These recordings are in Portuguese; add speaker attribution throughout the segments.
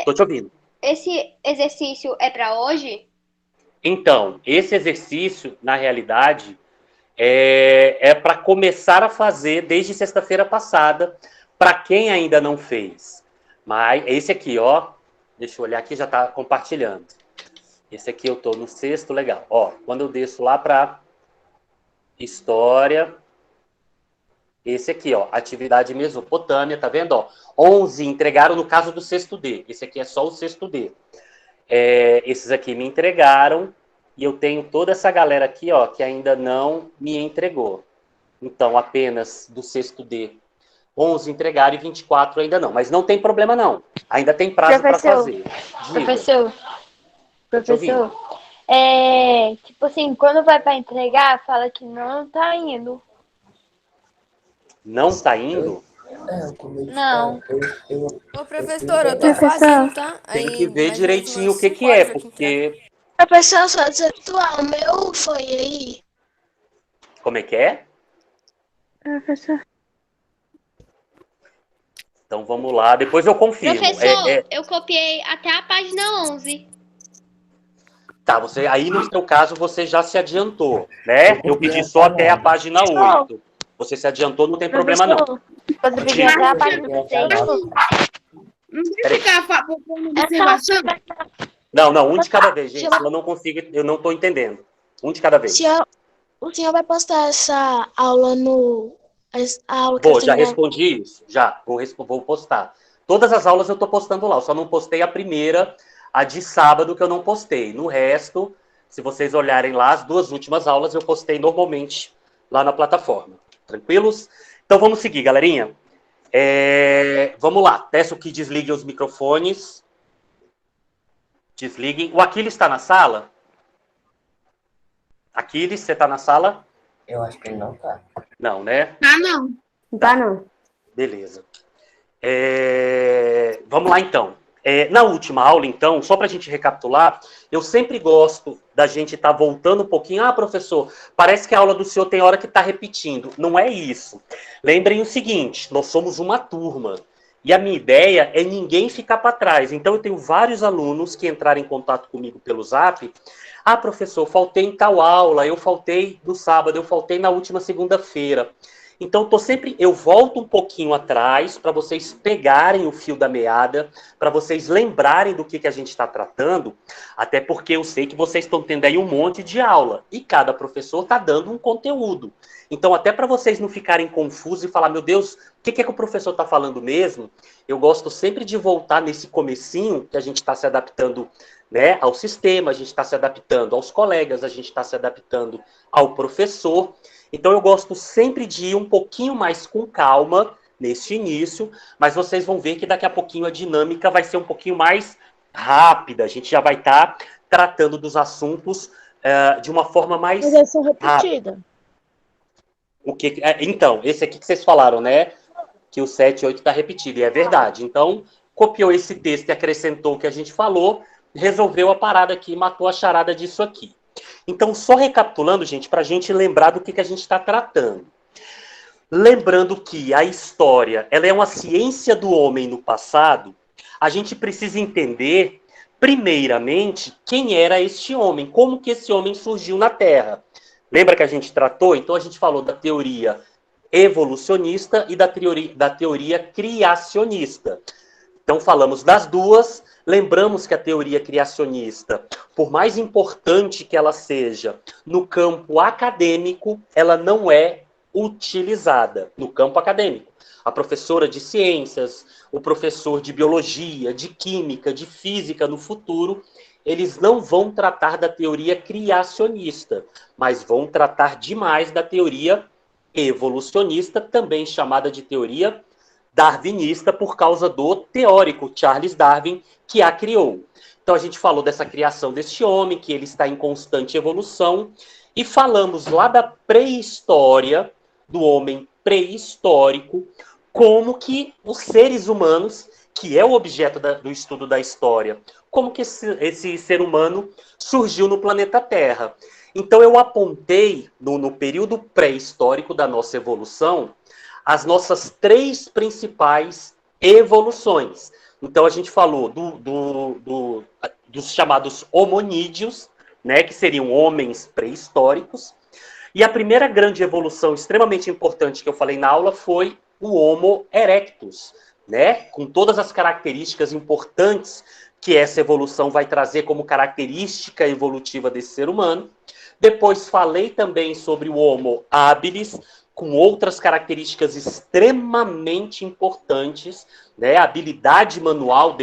Speaker 1: Tô te ouvindo.
Speaker 2: Esse exercício é para hoje?
Speaker 1: Então, esse exercício, na realidade, é para começar a fazer desde sexta-feira passada, para quem ainda não fez. Mas esse aqui, ó, deixa eu olhar aqui, já tá compartilhando. Esse aqui eu tô no sexto, legal. Ó, quando eu desço lá para história, esse aqui, ó, atividade Mesopotâmia, tá vendo, ó? 11 entregaram no caso do sexto D. Esse aqui é só o sexto D. Esses aqui me entregaram e eu tenho toda essa galera aqui, ó, que ainda não me entregou. Então, apenas do sexto D, 11 entregaram e 24 ainda não. Mas não tem problema, não. Ainda tem prazo para fazer. Diga. Tô te ouvindo.
Speaker 3: Tipo assim, quando vai para entregar, fala que não tá indo.
Speaker 1: Não tá indo?
Speaker 3: Não.
Speaker 4: Ô, professor, eu tô fazendo, tá?
Speaker 1: Tem que
Speaker 4: Aí,
Speaker 1: ver
Speaker 4: mais ou menos
Speaker 1: direitinho o
Speaker 4: umas
Speaker 1: que
Speaker 4: 5
Speaker 1: que é,
Speaker 4: horas aqui entrega.
Speaker 1: porque...
Speaker 5: Professor, só desatuar, o meu foi aí.
Speaker 1: Como é que é?
Speaker 3: Professor.
Speaker 1: Então vamos lá, depois eu confirmo.
Speaker 2: Professor, eu copiei até a página 11.
Speaker 1: Tá, você, aí no seu caso você já se adiantou, né? Eu pedi só até a página 8. Você se adiantou, não tem problema não.
Speaker 3: Você pediu até a página 6.
Speaker 6: Não vai ficar botando observação?
Speaker 1: Não, um de cada vez, gente. Eu não consigo, eu não tô entendendo. Um de cada vez.
Speaker 5: O senhor vai postar essa aula no... A aula que
Speaker 1: Vou,
Speaker 5: eu
Speaker 1: já
Speaker 5: tenho...
Speaker 1: respondi isso. Já, vou postar. Todas as aulas eu tô postando lá. Eu só não postei a primeira, a de sábado, que eu não postei. No resto, se vocês olharem lá, as duas últimas aulas eu postei normalmente lá na plataforma. Tranquilos? Então vamos seguir, galerinha. Vamos lá. Peço que desliguem os microfones. Desliguem. O Aquiles está na sala? Aquiles, você está na sala?
Speaker 7: Eu acho que ele não tá.
Speaker 1: Não, né?
Speaker 6: Ah, não.
Speaker 3: Tá não.
Speaker 1: Beleza. Vamos lá, então. Na última aula, então, só para a gente recapitular, eu sempre gosto da gente estar voltando um pouquinho. Ah, professor, parece que a aula do senhor tem hora que está repetindo. Não é isso. Lembrem o seguinte, nós somos uma turma. E a minha ideia é ninguém ficar para trás. Então, eu tenho vários alunos que entraram em contato comigo pelo Zap. Ah, professor, faltei em tal aula, eu faltei no sábado, eu faltei na última segunda-feira. Então, eu volto um pouquinho atrás para vocês pegarem o fio da meada, para vocês lembrarem do que a gente está tratando, até porque eu sei que vocês estão tendo aí um monte de aula, e cada professor está dando um conteúdo. Então, até para vocês não ficarem confusos e falar, meu Deus, o que é que o professor está falando mesmo? Eu gosto sempre de voltar nesse comecinho, que a gente está se adaptando, né, ao sistema, a gente está se adaptando aos colegas, a gente está se adaptando ao professor. Então eu gosto sempre de ir um pouquinho mais com calma nesse início, mas vocês vão ver que daqui a pouquinho a dinâmica vai ser um pouquinho mais rápida. A gente já vai estar tratando dos assuntos de uma forma mais
Speaker 5: Mas eles são repetidas.
Speaker 1: rápida. Então, esse aqui que vocês falaram, né? Que o 7 e 8 está repetido, e é verdade. Então, copiou esse texto e acrescentou o que a gente falou, resolveu a parada aqui, matou a charada disso aqui. Então, só recapitulando, gente, para a gente lembrar do que a gente está tratando. Lembrando que a história ela é uma ciência do homem no passado, a gente precisa entender, primeiramente, quem era este homem, como que esse homem surgiu na Terra. Lembra que a gente tratou? Então, a gente falou da teoria evolucionista e da teoria criacionista. Então, falamos das duas. Lembramos que a teoria criacionista, por mais importante que ela seja no campo acadêmico, ela não é utilizada no campo acadêmico. A professora de ciências, o professor de biologia, de química, de física no futuro, eles não vão tratar da teoria criacionista, mas vão tratar demais da teoria evolucionista, também chamada de teoria darwinista, por causa do teórico Charles Darwin, que a criou. Então a gente falou dessa criação deste homem, que ele está em constante evolução, e falamos lá da pré-história, do homem pré-histórico, como que os seres humanos, que é o objeto do estudo da história, como que esse ser humano surgiu no planeta Terra. Então eu apontei, no período pré-histórico da nossa evolução, as nossas três principais evoluções. Então, a gente falou dos chamados hominídeos, né, que seriam homens pré-históricos. E a primeira grande evolução extremamente importante que eu falei na aula foi o Homo erectus, né, com todas as características importantes que essa evolução vai trazer como característica evolutiva desse ser humano. Depois falei também sobre o Homo habilis, com outras características extremamente importantes, né? A habilidade manual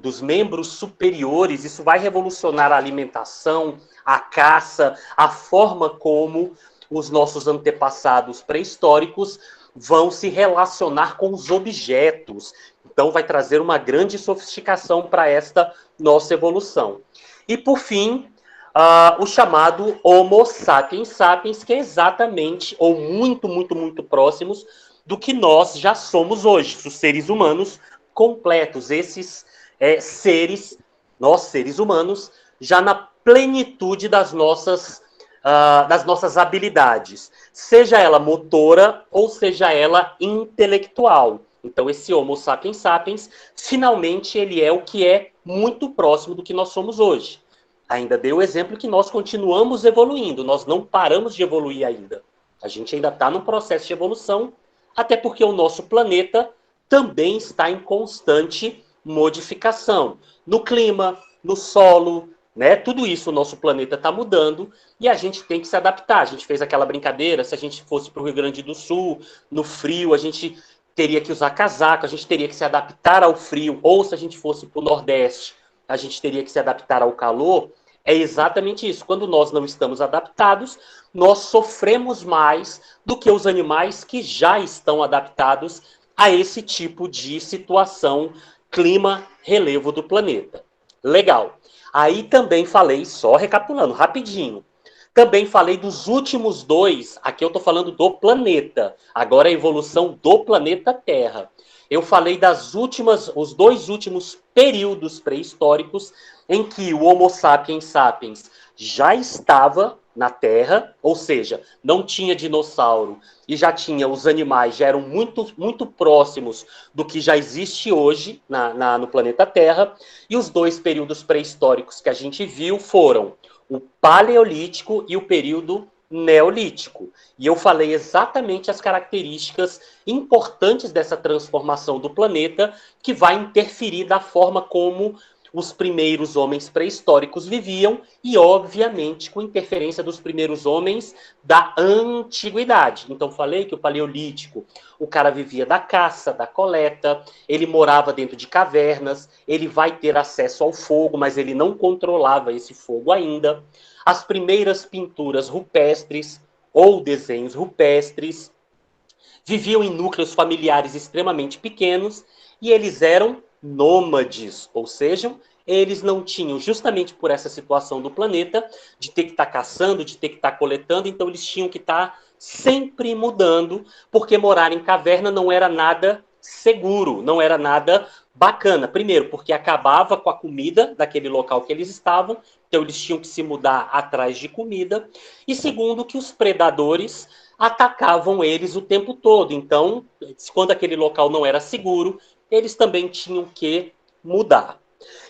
Speaker 1: dos membros superiores, isso vai revolucionar a alimentação, a caça, a forma como os nossos antepassados pré-históricos vão se relacionar com os objetos. Então, vai trazer uma grande sofisticação para esta nossa evolução. E, por fim, o chamado Homo sapiens sapiens, que é exatamente, ou muito, muito, muito próximos do que nós já somos hoje, os seres humanos completos, esses seres, nós seres humanos, já na plenitude das nossas habilidades, seja ela motora ou seja ela intelectual. Então, esse Homo sapiens sapiens, finalmente, ele é o que é muito próximo do que nós somos hoje. Ainda dei o exemplo que nós continuamos evoluindo, nós não paramos de evoluir ainda. A gente ainda está num processo de evolução, até porque o nosso planeta também está em constante modificação. No clima, no solo, né? Tudo isso o nosso planeta está mudando e a gente tem que se adaptar. A gente fez aquela brincadeira, se a gente fosse para o Rio Grande do Sul, no frio, a gente teria que usar casaco, a gente teria que se adaptar ao frio, ou se a gente fosse para o Nordeste, a gente teria que se adaptar ao calor. É exatamente isso. Quando nós não estamos adaptados, nós sofremos mais do que os animais que já estão adaptados a esse tipo de situação, clima, relevo do planeta. Legal. Aí também falei, só recapitulando, rapidinho, também falei dos últimos dois, aqui eu estou falando do planeta, agora a evolução do planeta Terra. Eu falei os dois últimos períodos pré-históricos em que o Homo sapiens sapiens já estava na Terra, ou seja, não tinha dinossauro e já tinha, os animais já eram muito, muito próximos do que já existe hoje no planeta Terra, e os dois períodos pré-históricos que a gente viu foram o Paleolítico e o período Neolítico. E eu falei exatamente as características importantes dessa transformação do planeta que vai interferir da forma como os primeiros homens pré-históricos viviam e, obviamente, com interferência dos primeiros homens da antiguidade. Então, falei que o Paleolítico, o cara vivia da caça, da coleta, ele morava dentro de cavernas, ele vai ter acesso ao fogo, mas ele não controlava esse fogo ainda. As primeiras pinturas rupestres ou desenhos rupestres viviam em núcleos familiares extremamente pequenos e eles eram nômades, ou seja, eles não tinham, justamente por essa situação do planeta, de ter que estar caçando, de ter que estar coletando, então eles tinham que estar sempre mudando, porque morar em caverna não era nada seguro, não era nada bacana. Primeiro, porque acabava com a comida daquele local que eles estavam, então eles tinham que se mudar atrás de comida. E segundo, que os predadores atacavam eles o tempo todo. Então, quando aquele local não era seguro, eles também tinham que mudar.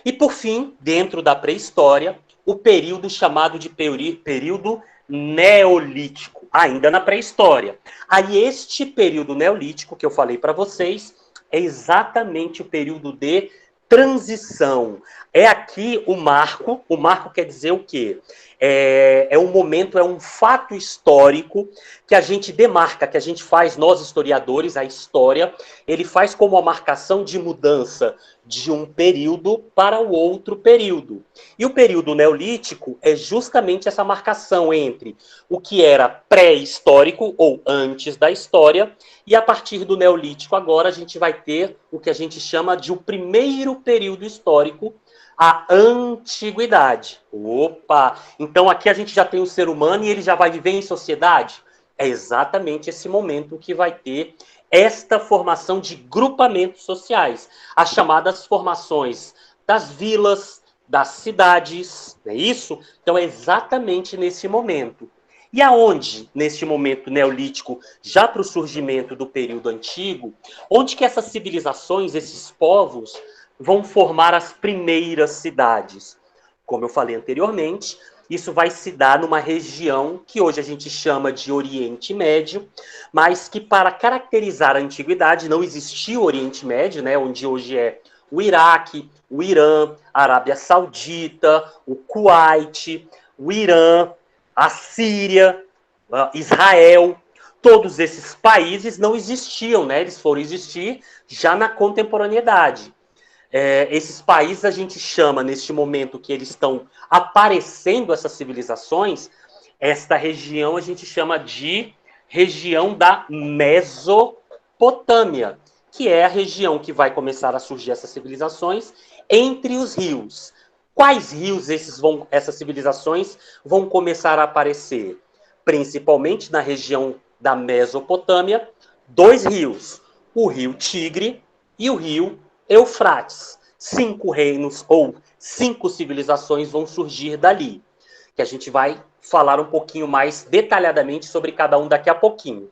Speaker 1: E, por fim, dentro da pré-história, o período chamado de período neolítico, ainda na pré-história. Aí, este período neolítico que eu falei para vocês é exatamente o período de transição. É aqui o marco quer dizer o quê? É um momento, é um fato histórico que a gente demarca, que a gente faz, nós historiadores, a história, ele faz como uma marcação de mudança de um período para o outro período. E o período neolítico é justamente essa marcação entre o que era pré-histórico, ou antes da história, e a partir do neolítico agora a gente vai ter o que a gente chama de o primeiro período histórico, a antiguidade. Opa! Então aqui a gente já tem o ser humano e ele já vai viver em sociedade? É exatamente esse momento que vai ter esta formação de grupamentos sociais, as chamadas formações das vilas, das cidades, não é isso? Então é exatamente nesse momento. E aonde, neste momento neolítico, já para o surgimento do período antigo, onde que essas civilizações, esses povos, vão formar as primeiras cidades? Como eu falei anteriormente, isso vai se dar numa região que hoje a gente chama de Oriente Médio, mas que para caracterizar a antiguidade não existia o Oriente Médio, né, onde hoje é o Iraque, o Irã, a Arábia Saudita, o Kuwait, o Irã, a Síria, Israel. Todos esses países não existiam, né? Eles foram existir já na contemporaneidade. Esses países a gente chama, neste momento que eles estão aparecendo, essas civilizações, esta região a gente chama de região da Mesopotâmia, que é a região que vai começar a surgir essas civilizações entre os rios. Quais rios essas civilizações vão começar a aparecer? Principalmente na região da Mesopotâmia, 2 rios, o rio Tigre e o rio Eufrates. 5 reinos ou 5 civilizações vão surgir dali, que a gente vai falar um pouquinho mais detalhadamente sobre cada um daqui a pouquinho.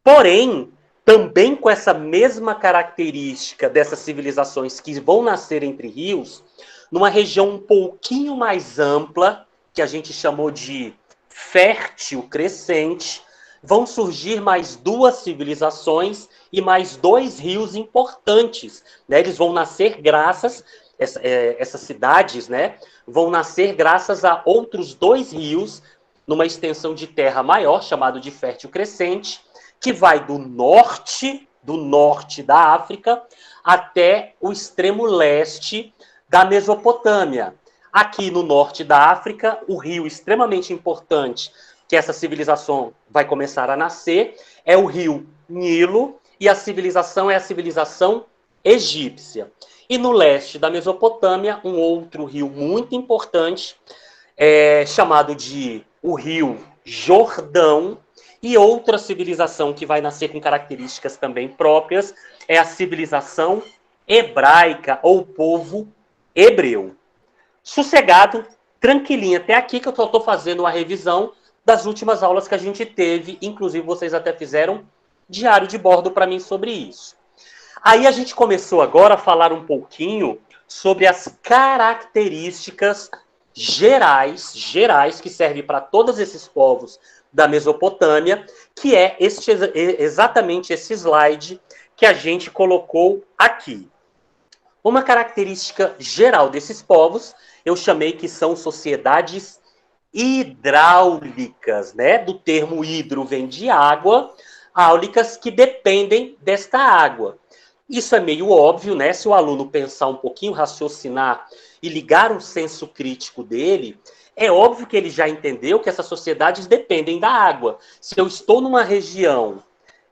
Speaker 1: Porém, também com essa mesma característica dessas civilizações que vão nascer entre rios, numa região um pouquinho mais ampla, que a gente chamou de fértil crescente, vão surgir mais 2 civilizações e mais 2 rios importantes, né? Eles vão nascer graças, essas cidades, né, vão nascer graças a outros 2 rios, numa extensão de terra maior, chamado de fértil crescente, que vai do norte da África até o extremo leste da Mesopotâmia. Aqui no norte da África, o rio extremamente importante que essa civilização vai começar a nascer é o rio Nilo, e a civilização é a civilização egípcia. E no leste da Mesopotâmia, um outro rio muito importante, chamado de o rio Jordão, e outra civilização que vai nascer com características também próprias é a civilização hebraica, ou povo hebreu. Sossegado, tranquilinho até aqui, que eu só estou fazendo uma revisão das últimas aulas que a gente teve, inclusive vocês até fizeram diário de bordo para mim sobre isso. Aí a gente começou agora a falar um pouquinho sobre as características gerais que servem para todos esses povos da Mesopotâmia, que é exatamente esse slide que a gente colocou aqui. Uma característica geral desses povos, eu chamei que são sociedades hidráulicas, né? Do termo hidro vem de água, áulicas que dependem desta água. Isso é meio óbvio, né? Se o aluno pensar um pouquinho, raciocinar e ligar o senso crítico dele, é óbvio que ele já entendeu que essas sociedades dependem da água. Se eu estou numa região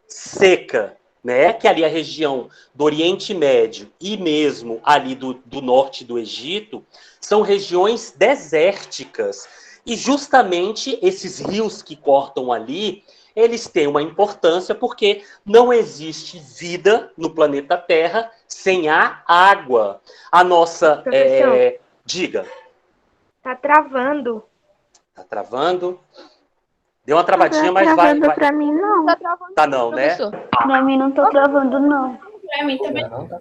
Speaker 1: seca, né, que ali é a região do Oriente Médio e mesmo ali do norte do Egito, são regiões desérticas. E justamente esses rios que cortam ali, eles têm uma importância porque não existe vida no planeta Terra sem a água. A nossa... diga.
Speaker 3: Tá travando.
Speaker 1: Tá travando? Deu uma travadinha, mas
Speaker 3: vai. Não tá travando
Speaker 1: vai.
Speaker 3: Pra mim, não.
Speaker 2: Tá travando,
Speaker 1: Tá não, né?
Speaker 3: Pra mim não tá travando, não.
Speaker 6: Pra mim também.
Speaker 7: Não tá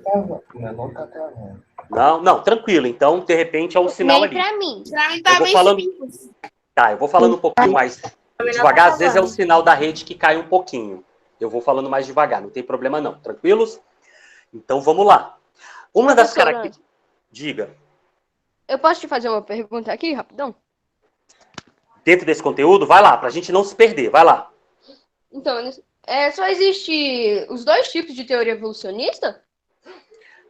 Speaker 7: travando.
Speaker 1: Não, tranquilo. Então, de repente, é um sinal
Speaker 2: Nem
Speaker 1: ali.
Speaker 2: pra mim.
Speaker 6: Pra mim
Speaker 1: Eu
Speaker 6: tá
Speaker 1: vou
Speaker 6: bem
Speaker 1: falando-
Speaker 6: simples.
Speaker 1: Tá, eu vou falando um pouquinho mais devagar. Às vezes é o sinal da rede que cai um pouquinho. Eu vou falando mais devagar, não tem problema não. Tranquilos? Então, vamos lá. Uma das
Speaker 4: Professora,
Speaker 1: características... Diga.
Speaker 4: Eu posso te fazer uma pergunta aqui, rapidão?
Speaker 1: Dentro desse conteúdo, vai lá, pra gente não se perder. Vai lá.
Speaker 4: Então, só existe os 2 tipos de teoria evolucionista?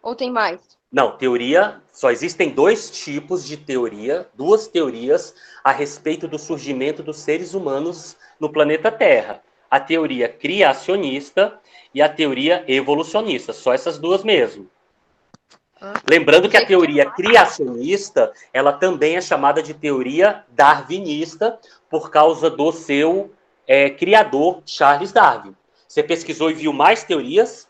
Speaker 4: Ou tem mais?
Speaker 1: Não, teoria... Só existem 2 tipos de teoria, 2 teorias a respeito do surgimento dos seres humanos no planeta Terra. A teoria criacionista e a teoria evolucionista. Só essas 2 mesmo. Lembrando que a teoria criacionista, ela também é chamada de teoria darwinista, por causa do seu criador, Charles Darwin. Você pesquisou e viu mais teorias?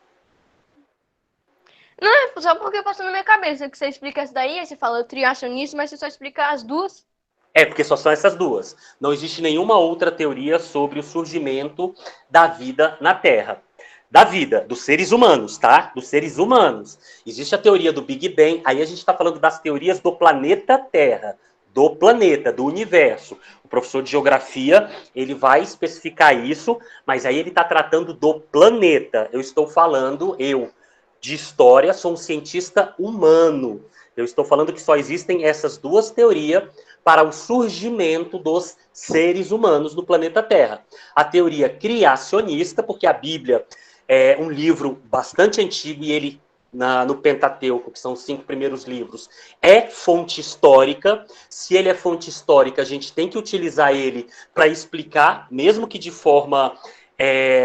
Speaker 4: Não, só porque passou na minha cabeça que você explica essa daí, aí você fala criacionista, mas você só explica as 2.
Speaker 1: Porque só são essas duas. Não existe nenhuma outra teoria sobre o surgimento da vida na Terra. Da vida, dos seres humanos, tá? Dos seres humanos. Existe a teoria do Big Bang, aí a gente está falando das teorias do planeta Terra, do planeta, do universo. O professor de geografia, ele vai especificar isso, mas aí ele está tratando do planeta. Eu estou falando, de história, sou um cientista humano. Eu estou falando que só existem essas duas teorias para o surgimento dos seres humanos no planeta Terra. A teoria criacionista, porque a Bíblia é um livro bastante antigo e ele, no Pentateuco, que são os 5 primeiros livros, é fonte histórica. Se ele é fonte histórica, a gente tem que utilizar ele para explicar, mesmo que de forma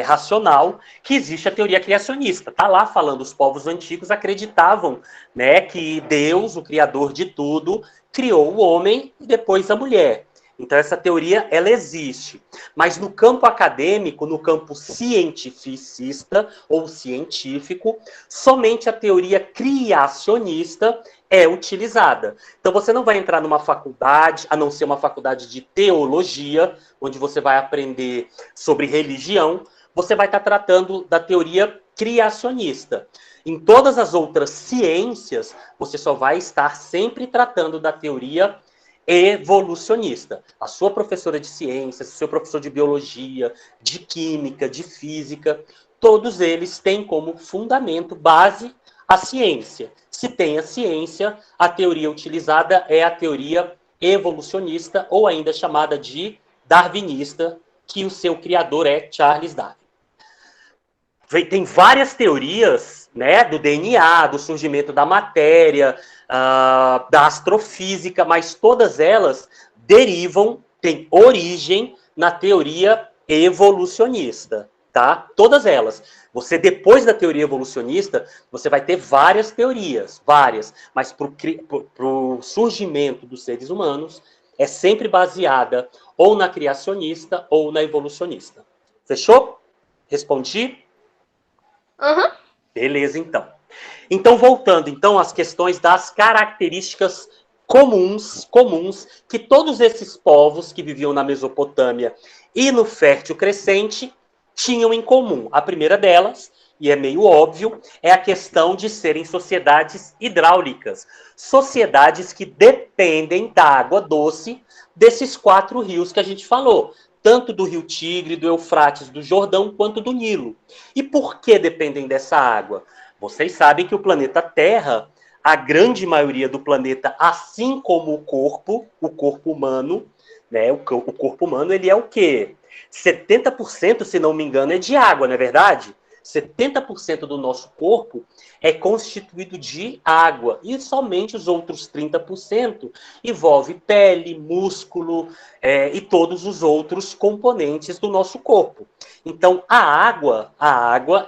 Speaker 1: racional, que existe a teoria criacionista. Está lá falando, os povos antigos acreditavam, né, que Deus, o criador de tudo, criou o homem e depois a mulher. Então essa teoria, ela existe. Mas no campo acadêmico, no campo cientificista ou científico, somente a teoria criacionista é utilizada. Então você não vai entrar numa faculdade, a não ser uma faculdade de teologia, onde você vai aprender sobre religião, você vai estar tratando da teoria criacionista. Em todas as outras ciências, você só vai estar sempre tratando da teoria evolucionista. A sua professora de ciências, o seu professor de biologia, de química, de física, todos eles têm como fundamento, base, a ciência. Se tem a ciência, a teoria utilizada é a teoria evolucionista, ou ainda chamada de darwinista, que o seu criador é Charles Darwin. Tem várias teorias, né, do DNA, do surgimento da matéria, da astrofísica, mas todas elas derivam, têm origem na teoria evolucionista, tá? Todas elas. Você, depois da teoria evolucionista, você vai ter várias teorias, mas para o surgimento dos seres humanos, é sempre baseada ou na criacionista ou na evolucionista. Fechou? Respondi?
Speaker 4: Uhum.
Speaker 1: Beleza, então. Então, voltando então às questões das características comuns que todos esses povos que viviam na Mesopotâmia e no Fértil Crescente tinham em comum. A primeira delas, e é meio óbvio, é a questão de serem sociedades hidráulicas. Sociedades que dependem da água doce desses 4 rios que a gente falou. Tanto do Rio Tigre, do Eufrates, do Jordão, quanto do Nilo. E por que dependem dessa água? Vocês sabem que o planeta Terra, a grande maioria do planeta, assim como o corpo humano, né? O corpo humano, ele é o quê? 70%, se não me engano, é de água, não é verdade? 70% do nosso corpo é constituído de água. E somente os outros 30% envolve pele, músculo e todos os outros componentes do nosso corpo. Então, a água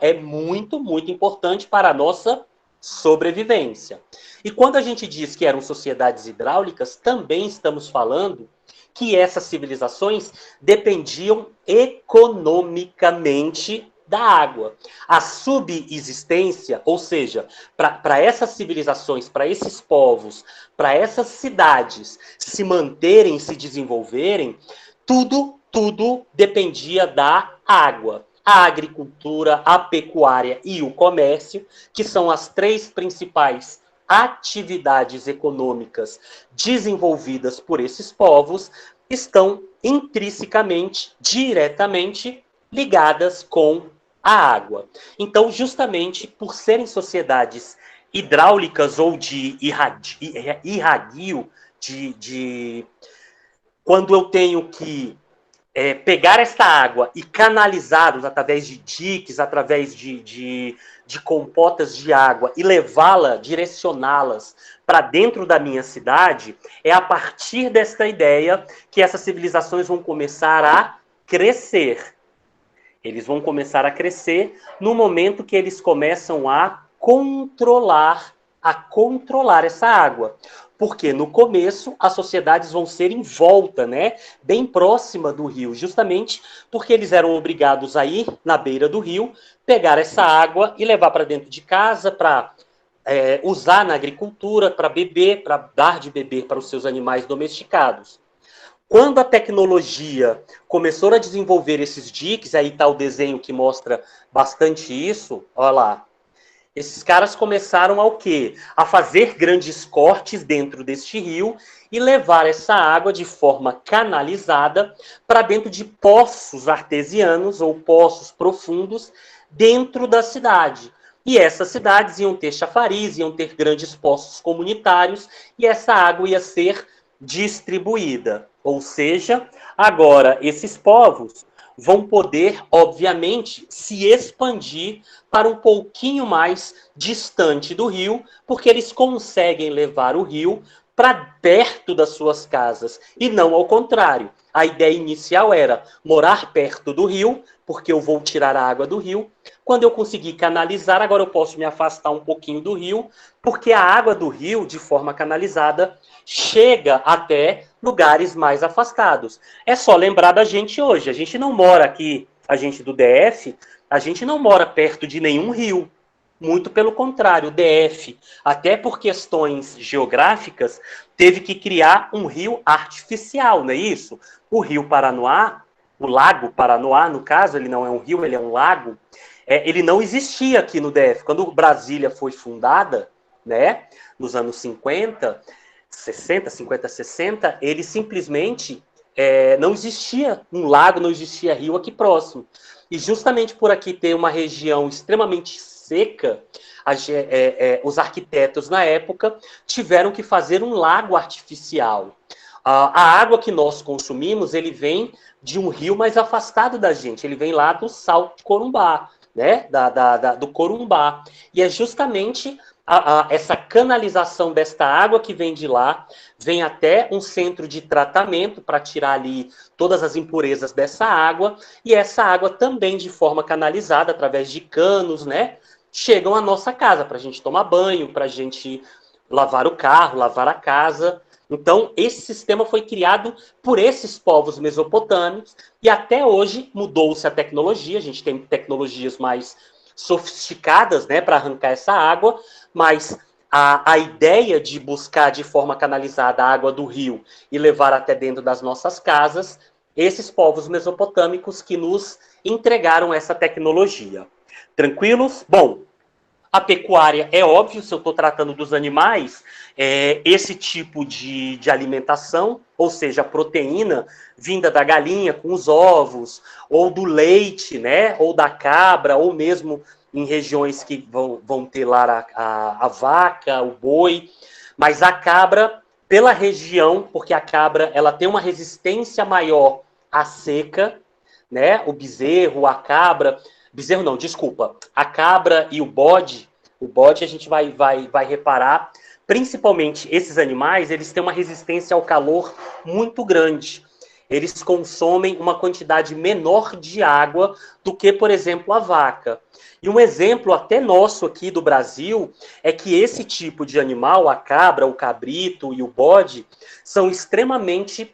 Speaker 1: é muito, muito importante para a nossa sobrevivência. E quando a gente diz que eram sociedades hidráulicas, também estamos falando que essas civilizações dependiam economicamente da água. A subsistência, ou seja, para essas civilizações, para esses povos, para essas cidades se manterem, se desenvolverem, tudo dependia da água. A agricultura, a pecuária e o comércio, que são as 3 principais atividades econômicas desenvolvidas por esses povos, estão intrinsecamente, diretamente ligadas com a água. Então, justamente por serem sociedades hidráulicas ou de irradio, quando eu tenho que pegar essa água e canalizá-los através de diques, através de compotas de água e levá-la, direcioná-las para dentro da minha cidade, é a partir desta ideia que essas civilizações vão começar a crescer. Eles vão começar a crescer no momento que eles começam a controlar essa água. Porque no começo as sociedades vão ser em volta, né, bem próxima do rio, justamente porque eles eram obrigados a ir na beira do rio, pegar essa água e levar para dentro de casa para usar na agricultura, para beber, para dar de beber para os seus animais domesticados. Quando a tecnologia começou a desenvolver esses diques, aí está o desenho que mostra bastante isso, olha lá. Esses caras começaram ao quê? A fazer grandes cortes dentro deste rio e levar essa água de forma canalizada para dentro de poços artesianos ou poços profundos dentro da cidade. E essas cidades iam ter chafariz, iam ter grandes poços comunitários e essa água ia ser distribuída. Ou seja, agora esses povos vão poder, obviamente, se expandir para um pouquinho mais distante do rio, porque eles conseguem levar o rio para perto das suas casas, e não ao contrário. A ideia inicial era morar perto do rio, porque eu vou tirar a água do rio. Quando eu conseguir canalizar, agora eu posso me afastar um pouquinho do rio, porque a água do rio, de forma canalizada, chega até lugares mais afastados. É só lembrar da gente hoje. A gente não mora aqui, a gente do DF, a gente não mora perto de nenhum rio. Muito pelo contrário, o DF, até por questões geográficas, teve que criar um rio artificial, não é isso? O Rio Paranoá, o Lago Paranoá, no caso, ele não é um rio, ele é um lago, ele não existia aqui no DF. Quando Brasília foi fundada, né, nos anos 50, 60, ele simplesmente não existia um lago, não existia rio aqui próximo. E justamente por aqui ter uma região extremamente seca, os arquitetos na época tiveram que fazer um lago artificial. A água que nós consumimos, ele vem de um rio mais afastado da gente, ele vem lá do Salto Corumbá, né? Do Corumbá. E é justamente essa canalização desta água que vem de lá, vem até um centro de tratamento para tirar ali todas as impurezas dessa água, e essa água também de forma canalizada, através de canos, né? Chegam à nossa casa, para a gente tomar banho, para a gente lavar o carro, lavar a casa. Então, esse sistema foi criado por esses povos mesopotâmicos, e até hoje mudou-se a tecnologia, a gente tem tecnologias mais sofisticadas, né, para arrancar essa água, mas a ideia de buscar de forma canalizada a água do rio e levar até dentro das nossas casas, esses povos mesopotâmicos que nos entregaram essa tecnologia. Tranquilos? Bom, a pecuária é óbvio, se eu estou tratando dos animais, esse tipo de alimentação, ou seja, a proteína vinda da galinha com os ovos, ou do leite, né, ou da cabra, ou mesmo em regiões que vão ter lá a vaca, o boi, mas a cabra, pela região, porque a cabra ela tem uma resistência maior à seca, né, o bezerro, a cabra... Bezerro não, desculpa. A cabra e o bode a gente vai reparar, principalmente esses animais, eles têm uma resistência ao calor muito grande. Eles consomem uma quantidade menor de água do que, por exemplo, a vaca. E um exemplo até nosso aqui do Brasil é que esse tipo de animal, a cabra, o cabrito e o bode, são extremamente...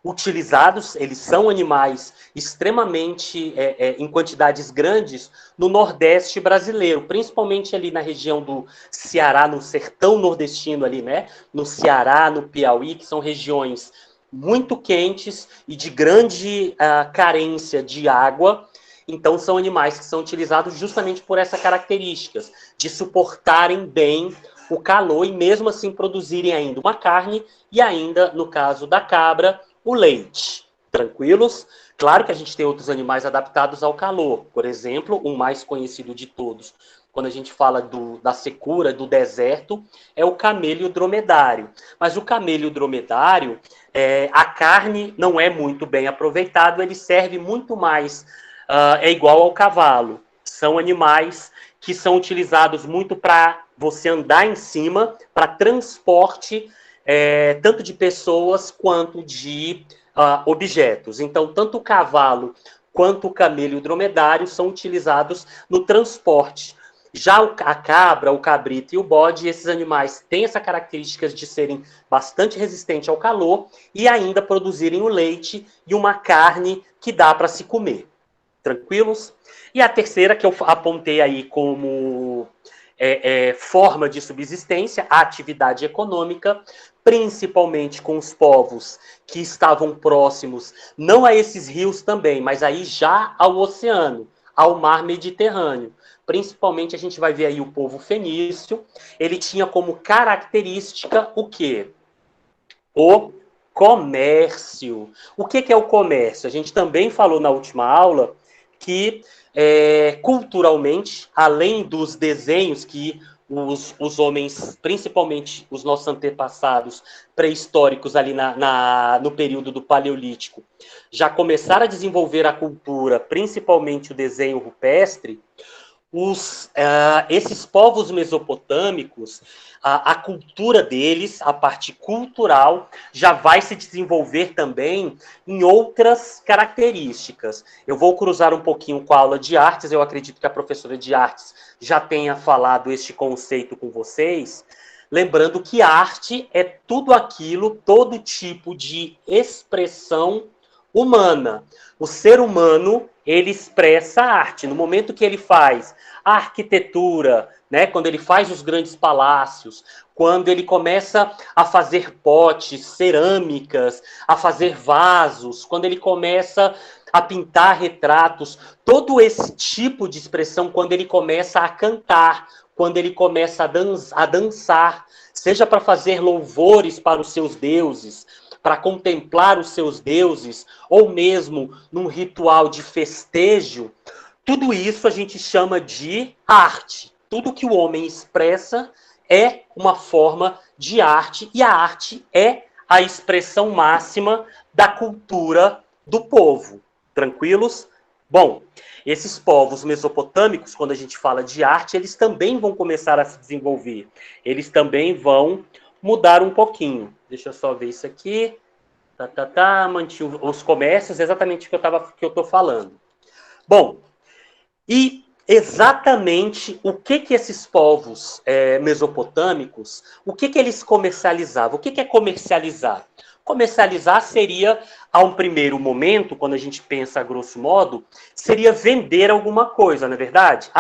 Speaker 1: utilizados, eles são animais extremamente em quantidades grandes no Nordeste brasileiro, principalmente ali na região do Ceará, no sertão nordestino ali, né? No Ceará, no Piauí, que são regiões muito quentes e de grande carência de água. Então são animais que são utilizados justamente por essa característica, de suportarem bem o calor e mesmo assim produzirem ainda uma carne e ainda, no caso da cabra, o leite. Tranquilos? Claro que a gente tem outros animais adaptados ao calor. Por exemplo, o mais conhecido de todos, quando a gente fala da secura, do deserto, é o camelo e o dromedário. Mas o camelo e o dromedário, a carne não é muito bem aproveitada, ele serve muito mais, é igual ao cavalo. São animais que são utilizados muito para você andar em cima, para transporte, tanto de pessoas quanto de objetos. Então, tanto o cavalo quanto o camelo e o dromedário são utilizados no transporte. Já a cabra, o cabrito e o bode, esses animais têm essa característica de serem bastante resistentes ao calor e ainda produzirem o leite e uma carne que dá para se comer. Tranquilos? E a terceira que eu apontei aí como forma de subsistência, a atividade econômica, principalmente com os povos que estavam próximos, não a esses rios também, mas aí já ao oceano, ao mar Mediterrâneo. Principalmente a gente vai ver aí o povo fenício, ele tinha como característica o quê? O comércio. O que é o comércio? A gente também falou na última aula que, culturalmente, além dos desenhos que os homens, principalmente os nossos antepassados pré-históricos ali no período do Paleolítico, já começaram a desenvolver a cultura, principalmente o desenho rupestre, esses povos mesopotâmicos, a cultura deles, a parte cultural, já vai se desenvolver também em outras características. Eu vou cruzar um pouquinho com a aula de artes, eu acredito que a professora de artes já tenha falado este conceito com vocês, lembrando que arte é tudo aquilo, todo tipo de expressão humana. O ser humano, ele expressa a arte. No momento que ele faz a arquitetura, né, quando ele faz os grandes palácios, quando ele começa a fazer potes, cerâmicas, a fazer vasos, quando ele começa a pintar retratos, todo esse tipo de expressão, quando ele começa a cantar, quando ele começa a dançar, seja para fazer louvores para os seus deuses, para contemplar os seus deuses, ou mesmo num ritual de festejo, tudo isso a gente chama de arte. Tudo que o homem expressa é uma forma de arte, e a arte é a expressão máxima da cultura do povo. Tranquilos? Bom, esses povos mesopotâmicos, quando a gente fala de arte, eles também vão começar a se desenvolver. Eles também vão mudar um pouquinho. Deixa eu só ver isso aqui. Mantinha os comércios, exatamente o que eu estou falando. Bom, e exatamente o que esses povos mesopotâmicos, o que eles comercializavam? O que é comercializar? Comercializar seria, a um primeiro momento, quando a gente pensa a grosso modo, seria vender alguma coisa, não é verdade?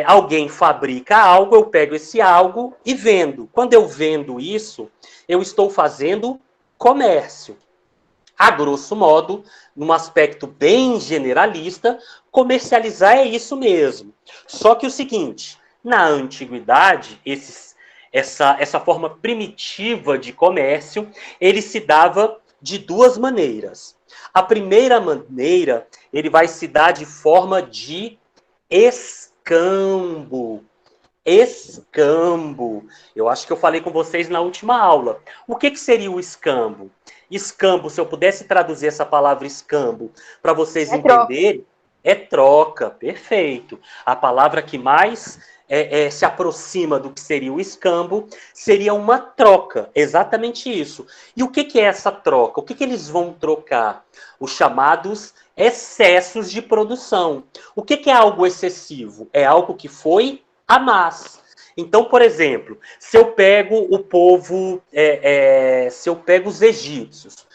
Speaker 1: Alguém fabrica algo, eu pego esse algo e vendo. Quando eu vendo isso, eu estou fazendo comércio. A grosso modo, num aspecto bem generalista, comercializar é isso mesmo. Só que o seguinte, na antiguidade, essa forma primitiva de comércio, ele se dava de duas maneiras. A primeira maneira, ele vai se dar de forma de escambo. Escambo. Eu acho que eu falei com vocês na última aula. O que seria o escambo? Escambo, se eu pudesse traduzir essa palavra escambo para vocês entenderem, é troca, perfeito. A palavra que mais se aproxima do que seria o escambo seria uma troca, exatamente isso. E o que é essa troca? O que eles vão trocar? Os chamados excessos de produção. O que é algo excessivo? É algo que foi a mais. Então, por exemplo, se eu pego o povo, se eu pego os egípcios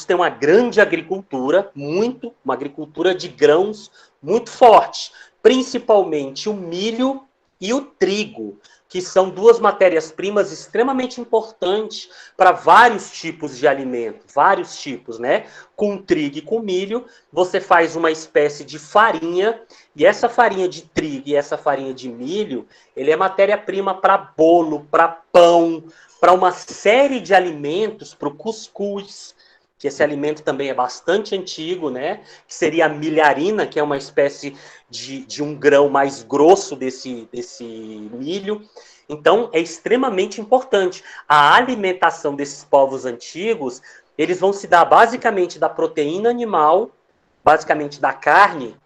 Speaker 1: têm uma grande agricultura, uma agricultura de grãos muito forte, principalmente o milho e o trigo, que são duas matérias-primas extremamente importantes para vários tipos de alimento, vários tipos, né? Com trigo e com milho, você faz uma espécie de farinha, e essa farinha de trigo e essa farinha de milho, ele é matéria-prima para bolo, para pão, para uma série de alimentos, para o cuscuz, que esse alimento também é bastante antigo, né? Que seria a milharina, que é uma espécie de um grão mais grosso desse milho. Então, é extremamente importante. A alimentação desses povos antigos, eles vão se dar basicamente da proteína animal, basicamente da carne,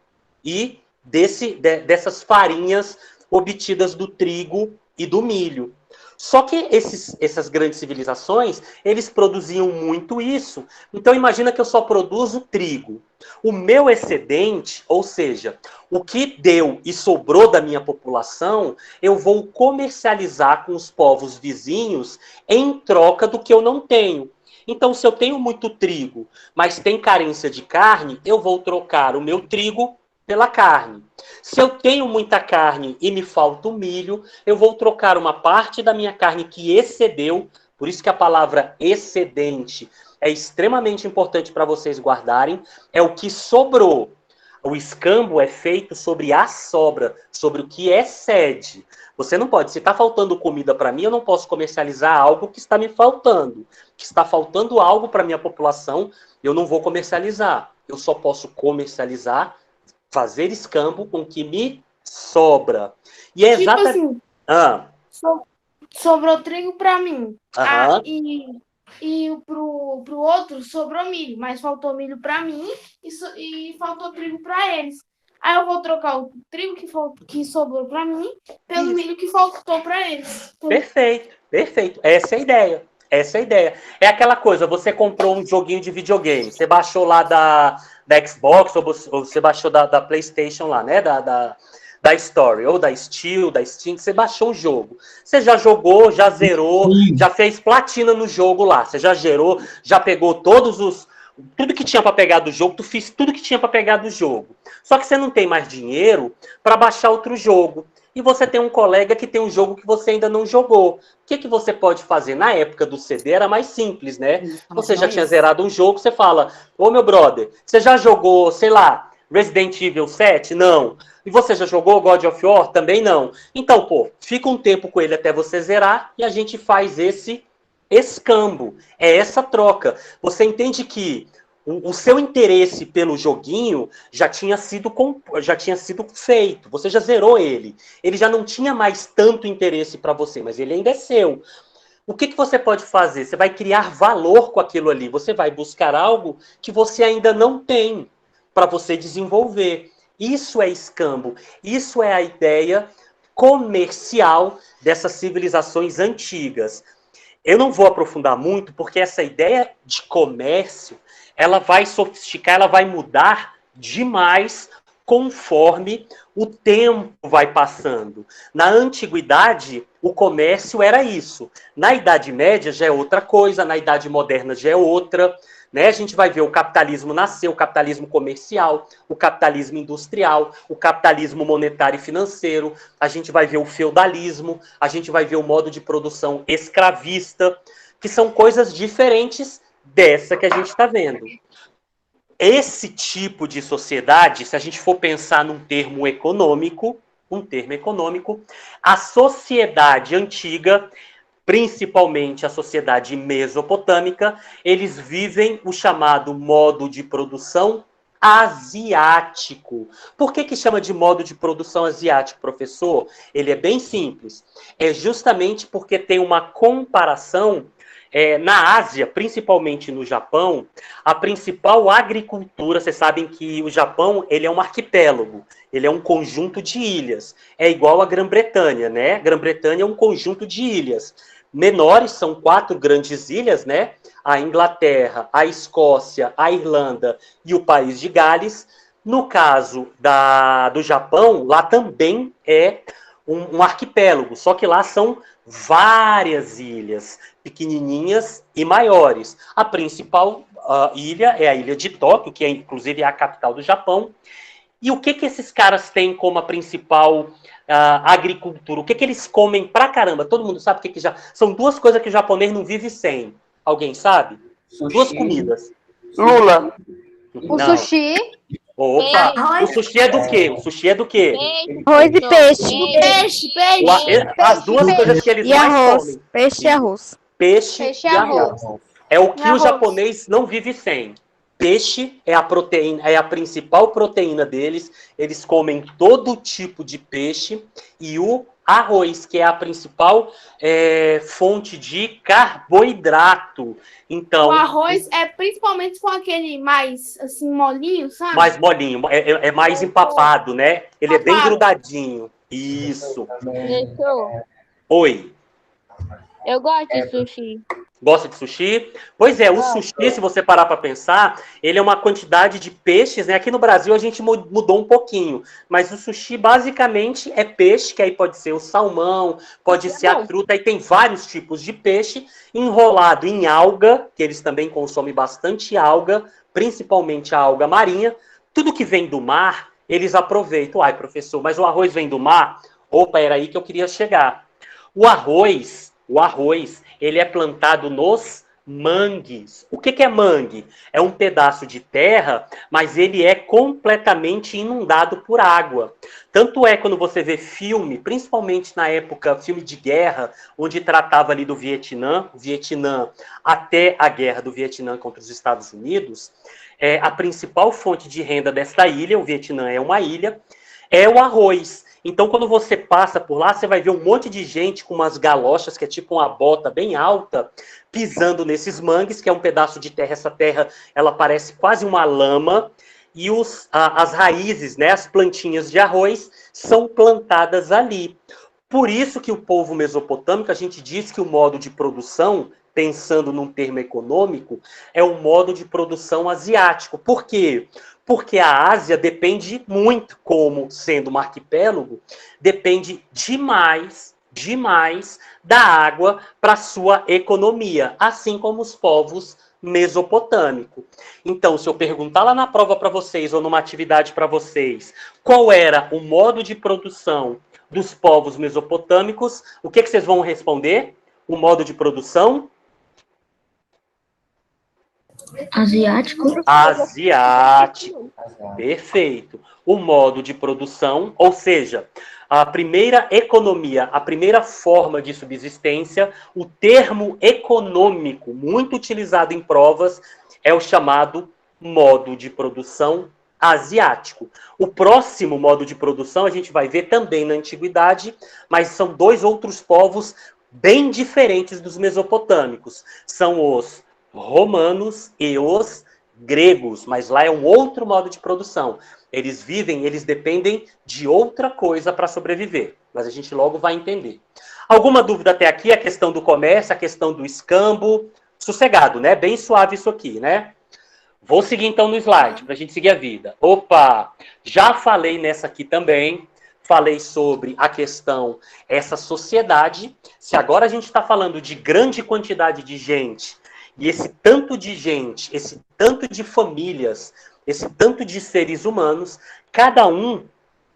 Speaker 1: e dessas farinhas obtidas do trigo e do milho. Só que essas grandes civilizações, eles produziam muito isso. Então, imagina que eu só produzo trigo. O meu excedente, ou seja, o que deu e sobrou da minha população, eu vou comercializar com os povos vizinhos em troca do que eu não tenho. Então, se eu tenho muito trigo, mas tem carência de carne, eu vou trocar o meu trigo pela carne. Se eu tenho muita carne e me falta o milho, eu vou trocar uma parte da minha carne que excedeu, por isso que a palavra excedente é extremamente importante para vocês guardarem, é o que sobrou. O escambo é feito sobre a sobra, sobre o que excede. Você não pode, se está faltando comida para mim, eu não posso comercializar algo que está me faltando. Que está faltando algo para a minha população, eu não vou comercializar. Eu só posso comercializar, fazer escambo com o que me sobra. E é
Speaker 6: Tipo
Speaker 1: exatamente...
Speaker 6: assim, sobrou trigo para mim.
Speaker 1: Aham.
Speaker 6: E pro outro sobrou milho, mas faltou milho para mim e faltou trigo para eles. Aí eu vou trocar o trigo que sobrou para mim pelo milho que faltou para eles.
Speaker 1: Perfeito, perfeito. Essa é a ideia. Essa é a ideia. É aquela coisa, você comprou um joguinho de videogame, você baixou lá da Xbox ou você baixou da PlayStation lá, né? Da Story, ou da Steel, da Steam, você baixou o jogo. Você já jogou, já zerou, já fez platina no jogo lá. Você já gerou, já pegou tudo que tinha para pegar do jogo, tu fez tudo que tinha para pegar do jogo. Só que você não tem mais dinheiro para baixar outro jogo. E você tem um colega que tem um jogo que você ainda não jogou. O que você pode fazer? Na época do CD era mais simples, né? Você já tinha zerado um jogo, você fala, ô meu brother, você já jogou, sei lá, Resident Evil 7? Não. E você já jogou God of War? Também não. Então, pô, fica um tempo com ele até você zerar e a gente faz esse escambo. É essa troca. Você entende que o seu interesse pelo joguinho já tinha sido feito. Você já zerou ele. Ele já não tinha mais tanto interesse para você, mas ele ainda é seu. O que você pode fazer? Você vai criar valor com aquilo ali. Você vai buscar algo que você ainda não tem para você desenvolver. Isso é escambo. Isso é a ideia comercial dessas civilizações antigas. Eu não vou aprofundar muito, porque essa ideia de comércio, ela vai sofisticar, ela vai mudar demais conforme o tempo vai passando. Na antiguidade, o comércio era isso. Na Idade Média já é outra coisa, na Idade Moderna já é outra. Né? A gente vai ver o capitalismo nascer, o capitalismo comercial, o capitalismo industrial, o capitalismo monetário e financeiro, a gente vai ver o feudalismo, a gente vai ver o modo de produção escravista, que são coisas diferentes dessa que a gente está vendo. Esse tipo de sociedade, se a gente for pensar num termo econômico, a sociedade antiga, principalmente a sociedade mesopotâmica, eles vivem o chamado modo de produção asiático. Por que chama de modo de produção asiático, professor? Ele é bem simples. É justamente porque tem uma comparação. Na Ásia, principalmente no Japão, a principal agricultura, vocês sabem que o Japão ele é um arquipélago, ele é um conjunto de ilhas. É igual a Grã-Bretanha, né? Grã-Bretanha é um conjunto de ilhas. Menores, são 4 grandes ilhas, né? A Inglaterra, a Escócia, a Irlanda e o país de Gales. No caso do Japão, lá também é um arquipélago, só que lá são várias ilhas, pequenininhas e maiores. A principal ilha é a ilha de Tóquio, que é inclusive a capital do Japão. E o que esses caras têm como a principal agricultura? O que eles comem pra caramba? Todo mundo sabe o que já... São 2 coisas que o japonês não vive sem. Alguém sabe?
Speaker 7: Sushi.
Speaker 1: 2 comidas.
Speaker 8: Lula.
Speaker 2: O
Speaker 1: Não.
Speaker 2: sushi.
Speaker 1: Opa, o sushi é do quê? O sushi é do quê?
Speaker 3: Arroz e peixe.
Speaker 6: Peixe.
Speaker 1: As 2 coisas que eles
Speaker 3: E
Speaker 1: mais
Speaker 3: arroz.
Speaker 1: comem.
Speaker 3: Peixe e arroz.
Speaker 1: Peixe e arroz. É o que o
Speaker 6: Arroz.
Speaker 1: japonês não vive sem. Peixe é a proteína, é a principal proteína deles. Eles comem todo tipo de peixe. E o arroz, que é a principal fonte de carboidrato. Então,
Speaker 6: O arroz é principalmente com aquele mais, assim, molinho, sabe?
Speaker 1: mais molinho, é mais empapado, né? Ele é bem
Speaker 6: Empapado.
Speaker 1: grudadinho. Isso.
Speaker 8: Professor,
Speaker 1: Oi.
Speaker 8: eu gosto de sushi.
Speaker 1: Gosta de sushi? Pois é, o sushi, se você parar para pensar, ele é uma quantidade de peixes, né? Aqui no Brasil a gente mudou um pouquinho, mas o sushi basicamente é peixe, que aí pode ser o salmão, pode ser a truta, aí tem vários tipos de peixe, enrolado em alga, que eles também consomem bastante alga, principalmente a alga marinha. Tudo que vem do mar eles aproveitam. Ai, professor, mas o arroz vem do mar? Opa, era aí que eu queria chegar. O arroz, ele é plantado nos mangues. O que é mangue? É um pedaço de terra, mas ele é completamente inundado por água. Tanto é quando você vê filme, principalmente na época, filme de guerra, onde tratava ali do Vietnã, até a guerra do Vietnã contra os Estados Unidos, a principal fonte de renda desta ilha, o Vietnã é uma ilha, é o arroz. Então, quando você passa por lá, você vai ver um monte de gente com umas galochas, que é tipo uma bota bem alta, pisando nesses mangues, que é um pedaço de terra. Essa terra, ela parece quase uma lama, e as raízes, né, as plantinhas de arroz, são plantadas ali. Por isso que o povo mesopotâmico, a gente diz que o modo de produção, pensando num termo econômico, é o modo de produção asiático. Por quê? Porque a Ásia depende muito, como sendo um arquipélago, depende demais da água para sua economia, assim como os povos mesopotâmicos. Então, se eu perguntar lá na prova para vocês, ou numa atividade para vocês, qual era o modo de produção dos povos mesopotâmicos, o que vocês vão responder? O modo de produção? Asiático. Perfeito. O modo de produção, ou seja, a primeira economia, a primeira forma de subsistência, o termo econômico muito utilizado em provas é o chamado modo de produção asiático. O próximo modo de produção a gente vai ver também na antiguidade, mas são dois outros povos bem diferentes dos mesopotâmicos. São os romanos e os gregos, mas lá é um outro modo de produção. Eles dependem de outra coisa para sobreviver, mas a gente logo vai entender. Alguma dúvida até aqui? A questão do comércio, a questão do escambo, sossegado, né? Bem suave isso aqui, né? Vou seguir então no slide, para a gente seguir a vida. Opa, já falei nessa aqui também, falei sobre a questão, essa sociedade. Se agora a gente está falando de grande quantidade de gente, e esse tanto de gente, esse tanto de famílias, esse tanto de seres humanos, cada um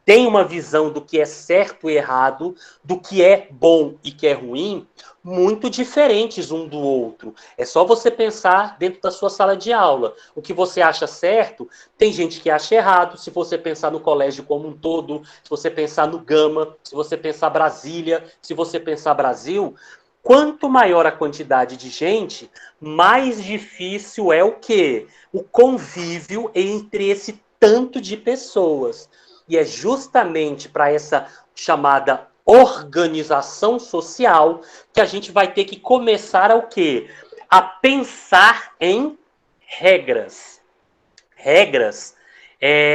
Speaker 1: tem uma visão do que é certo e errado, do que é bom e que é ruim, muito diferentes um do outro. É só você pensar dentro da sua sala de aula. O que você acha certo, tem gente que acha errado. Se você pensar no colégio como um todo, se você pensar no Gama, se você pensar Brasília, se você pensar Brasil, quanto maior a quantidade de gente, mais difícil é o quê? O convívio entre esse tanto de pessoas. E é justamente para essa chamada organização social que a gente vai ter que começar a quê? A pensar em regras. Regras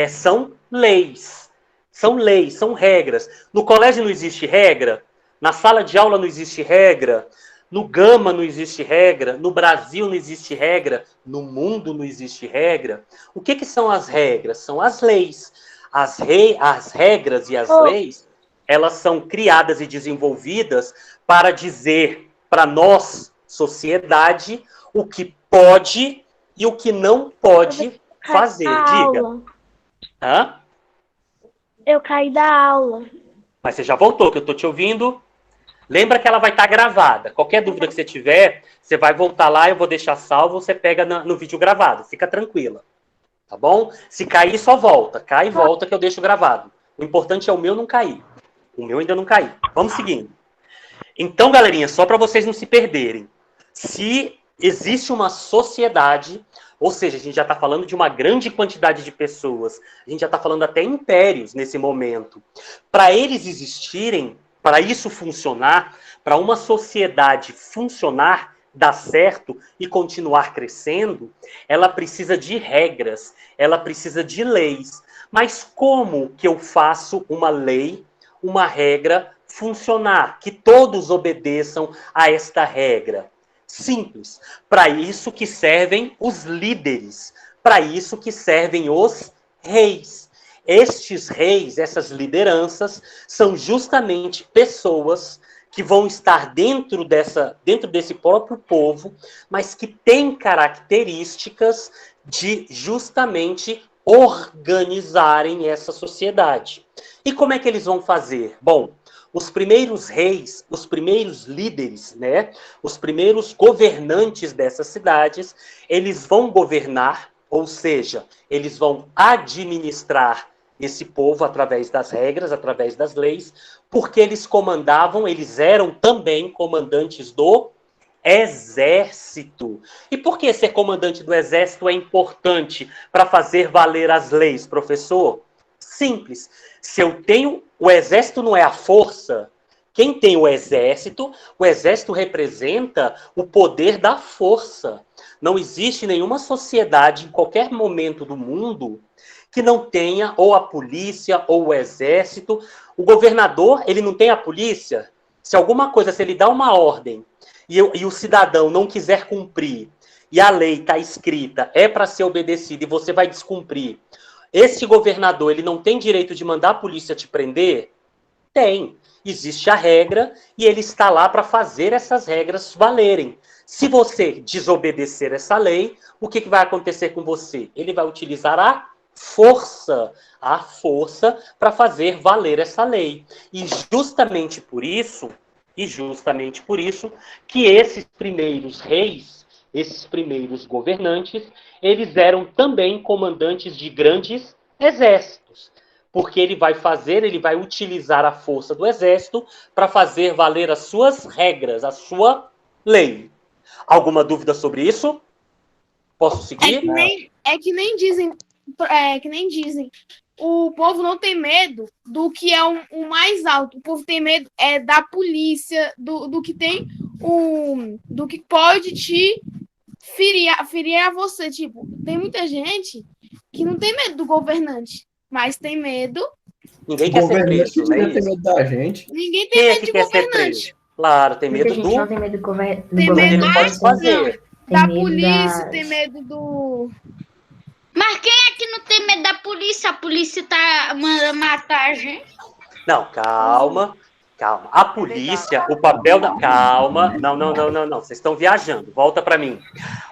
Speaker 1: são leis. São leis, são regras. No colégio não existe regra, na sala de aula não existe regra, no Gama não existe regra, no Brasil não existe regra, no mundo não existe regra. O que são as regras? São as leis. As regras e as leis, elas são criadas e desenvolvidas para dizer para nós, sociedade, o que pode e o que não pode fazer. Diga. Hã?
Speaker 3: Eu caí da aula.
Speaker 1: Mas você já voltou, que eu estou te ouvindo. Lembra que ela vai estar gravada. Qualquer dúvida que você tiver, você vai voltar lá, eu vou deixar salvo, você pega no vídeo gravado. Fica tranquila. Tá bom? Se cair, só volta. Cai e volta que eu deixo gravado. O importante é o meu não cair. O meu ainda não caiu. Vamos seguindo. Então, galerinha, só para vocês não se perderem. Se existe uma sociedade, ou seja, a gente já está falando de uma grande quantidade de pessoas, a gente já está falando até impérios nesse momento. Para eles existirem, para isso funcionar, para uma sociedade funcionar, dar certo e continuar crescendo, ela precisa de regras, ela precisa de leis. Mas como que eu faço uma lei, uma regra funcionar, que todos obedeçam a esta regra? Simples. Para isso que servem os líderes, para isso que servem os reis. Estes reis, essas lideranças, são justamente pessoas que vão estar dentro desse próprio povo, mas que têm características de justamente organizarem essa sociedade. E como é que eles vão fazer? Bom, os primeiros reis, os primeiros líderes, né, os primeiros governantes dessas cidades, eles vão governar, ou seja, eles vão administrar esse povo através das regras, através das leis, porque eles comandavam, eles eram também comandantes do exército. E por que ser comandante do exército é importante para fazer valer as leis, professor? Simples. Se eu tenho... O exército não é a força. Quem tem o exército representa o poder da força. Não existe nenhuma sociedade, em qualquer momento do mundo, que não tenha ou a polícia ou o exército. O governador, ele não tem a polícia. Se alguma coisa, se ele dá uma ordem e o cidadão não quiser cumprir, e a lei está escrita, é para ser obedecida e você vai descumprir, esse governador, ele não tem direito de mandar a polícia te prender? Tem. Existe a regra e ele está lá para fazer essas regras valerem. Se você desobedecer essa lei, o que vai acontecer com você? Ele vai utilizar a força para fazer valer essa lei. E justamente por isso que esses primeiros reis, esses primeiros governantes, eles eram também comandantes de grandes exércitos. Porque ele vai utilizar a força do exército para fazer valer as suas regras, a sua lei. Alguma dúvida sobre isso? Posso seguir?
Speaker 6: É que nem dizem. O povo não tem medo do que é o mais alto. O povo tem medo da polícia, do que tem do que pode te ferir a você. Tipo, tem muita gente que não tem medo do governante, mas tem medo.
Speaker 1: Ninguém quer ser preso, não é
Speaker 7: tem medo da gente.
Speaker 6: Ninguém tem medo de governante.
Speaker 1: Claro, tem medo do...
Speaker 9: Não tem medo do governante.
Speaker 6: Tem medo
Speaker 1: ele pode fazer.
Speaker 6: Da polícia, tem medo do...
Speaker 10: Mas quem é que não tem medo da polícia? A polícia tá mandando matar a gente.
Speaker 1: Não, calma. A polícia, o papel da... Calma. Não. Vocês estão viajando. Volta para mim.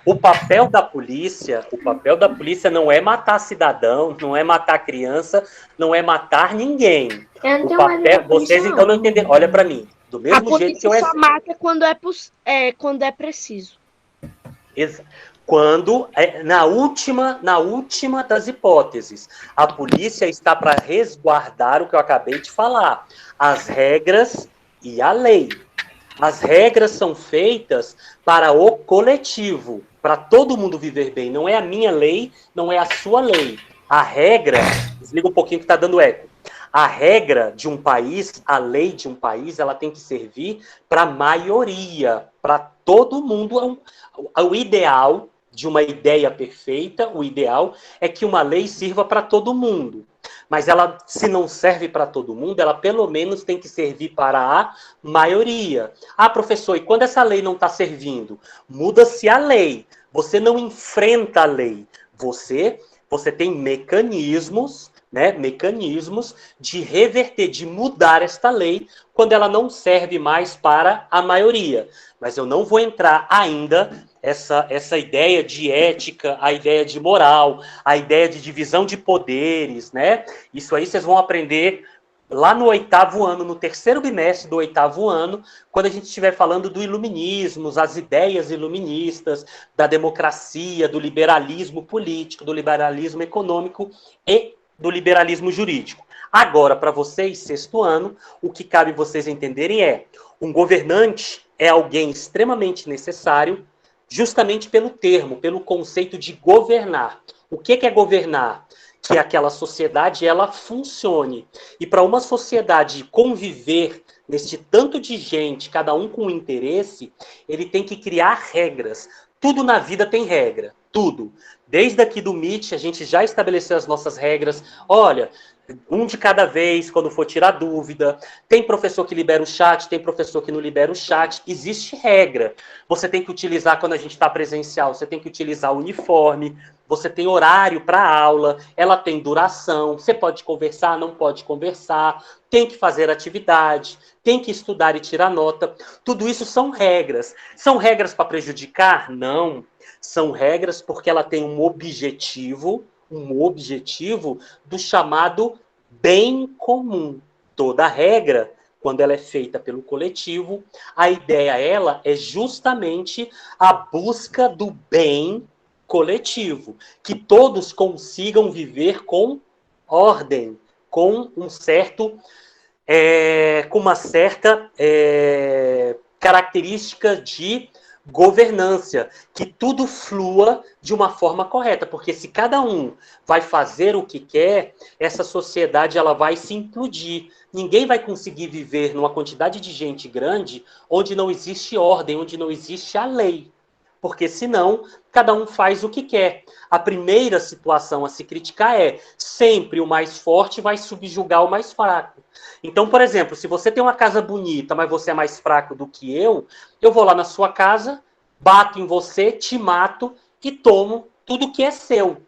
Speaker 1: O papel da polícia não é matar cidadão, não é matar criança, não é matar ninguém. O papel... Vocês então não entenderam. Olha para mim. Do mesmo jeito que eu...
Speaker 8: A polícia só mata quando é preciso.
Speaker 1: Quando, na última das hipóteses, a polícia está para resguardar o que eu acabei de falar, as regras e a lei. As regras são feitas para o coletivo, para todo mundo viver bem. Não é a minha lei, não é a sua lei. A regra, desliga um pouquinho que está dando eco. A regra de um país, a lei de um país, ela tem que servir para a maioria, para todo mundo. O ideal de uma ideia perfeita, o ideal é que uma lei sirva para todo mundo. Mas ela, se não serve para todo mundo, ela pelo menos tem que servir para a maioria. Ah, professor, e quando essa lei não está servindo? Muda-se a lei. Você não enfrenta a lei. Você tem mecanismos, né, mecanismos de reverter, de mudar esta lei quando ela não serve mais para a maioria. Mas eu não vou entrar ainda essa ideia de ética, a ideia de moral, a ideia de divisão de poderes, né? Isso aí vocês vão aprender lá no 8º ano, no 3º bimestre do 8º ano, quando a gente estiver falando do iluminismo, as ideias iluministas, da democracia, do liberalismo político, do liberalismo econômico e do liberalismo jurídico. Agora, para vocês, 6º ano, o que cabe vocês entenderem é: um governante é alguém extremamente necessário, justamente pelo termo, pelo conceito de governar. O que é governar? Que aquela sociedade, ela funcione. E para uma sociedade conviver nesse tanto de gente, cada um com um interesse, ele tem que criar regras. Tudo na vida tem regra, tudo. Desde aqui do MIT, a gente já estabeleceu as nossas regras. Olha, um de cada vez, quando for tirar dúvida. Tem professor que libera o chat, tem professor que não libera o chat. Existe regra. Você tem que utilizar, quando a gente está presencial, você tem que utilizar o uniforme. Você tem horário para aula, ela tem duração. Você pode conversar, não pode conversar. Tem que fazer atividade, tem que estudar e tirar nota. Tudo isso são regras. São regras para prejudicar? Não. São regras porque ela tem um objetivo um objetivo do chamado bem comum. Toda regra, quando ela é feita pelo coletivo, a ideia é justamente a busca do bem coletivo, que todos consigam viver com ordem, com um certo, com uma certa característica de governância, que tudo flua de uma forma correta, porque se cada um vai fazer o que quer, essa sociedade ela vai se implodir. Ninguém vai conseguir viver numa quantidade de gente grande onde não existe ordem, onde não existe a lei. Porque senão, cada um faz o que quer. A primeira situação a se criticar é sempre o mais forte vai subjugar o mais fraco. Então, por exemplo, se você tem uma casa bonita, mas você é mais fraco do que eu vou lá na sua casa, bato em você, te mato e tomo tudo que é seu.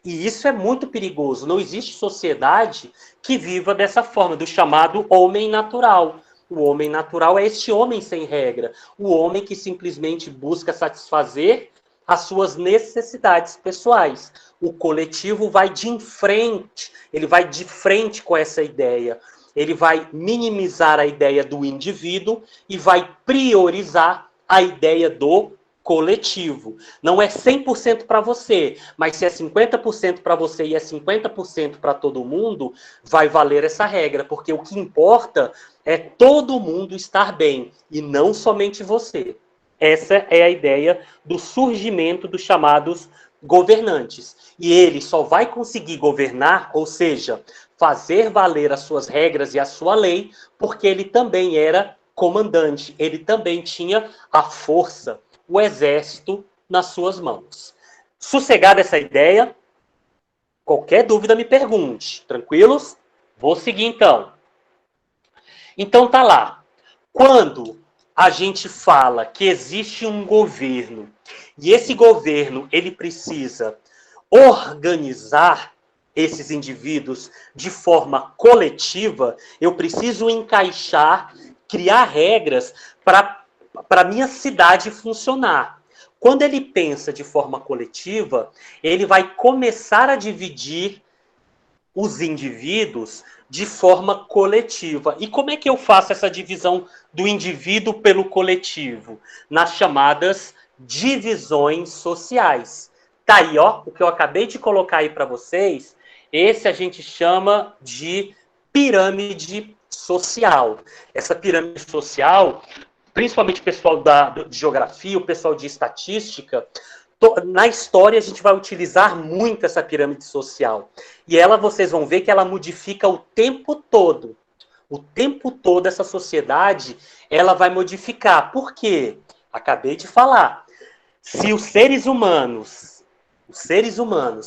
Speaker 1: E isso é muito perigoso. Não existe sociedade que viva dessa forma, do chamado homem natural. O homem natural é este homem sem regra. O homem que simplesmente busca satisfazer as suas necessidades pessoais. O coletivo vai de frente, ele vai de frente com essa ideia. Ele vai minimizar a ideia do indivíduo e vai priorizar a ideia do coletivo. Não é 100% para você, mas se é 50% para você e é 50% para todo mundo, vai valer essa regra, porque o que importa é todo mundo estar bem e não somente você. Essa é a ideia do surgimento dos chamados governantes. E ele só vai conseguir governar, ou seja, fazer valer as suas regras e a sua lei, porque ele também era comandante, ele também tinha a força, o exército nas suas mãos. Sossegada essa ideia, qualquer dúvida me pergunte, tranquilos? Vou seguir então. Então tá lá. Quando a gente fala que existe um governo, e esse governo ele precisa organizar esses indivíduos de forma coletiva, eu preciso encaixar, criar regras para a minha cidade funcionar. Quando ele pensa de forma coletiva, ele vai começar a dividir os indivíduos de forma coletiva. E como é que eu faço essa divisão do indivíduo pelo coletivo? Nas chamadas divisões sociais. Tá aí, ó, o que eu acabei de colocar aí para vocês. Esse a gente chama de pirâmide social. Essa pirâmide social, principalmente o pessoal de geografia, o pessoal de estatística, na história a gente vai utilizar muito essa pirâmide social. E ela, vocês vão ver que ela modifica o tempo todo. O tempo todo essa sociedade, ela vai modificar. Por quê? Acabei de falar. Se os seres humanos,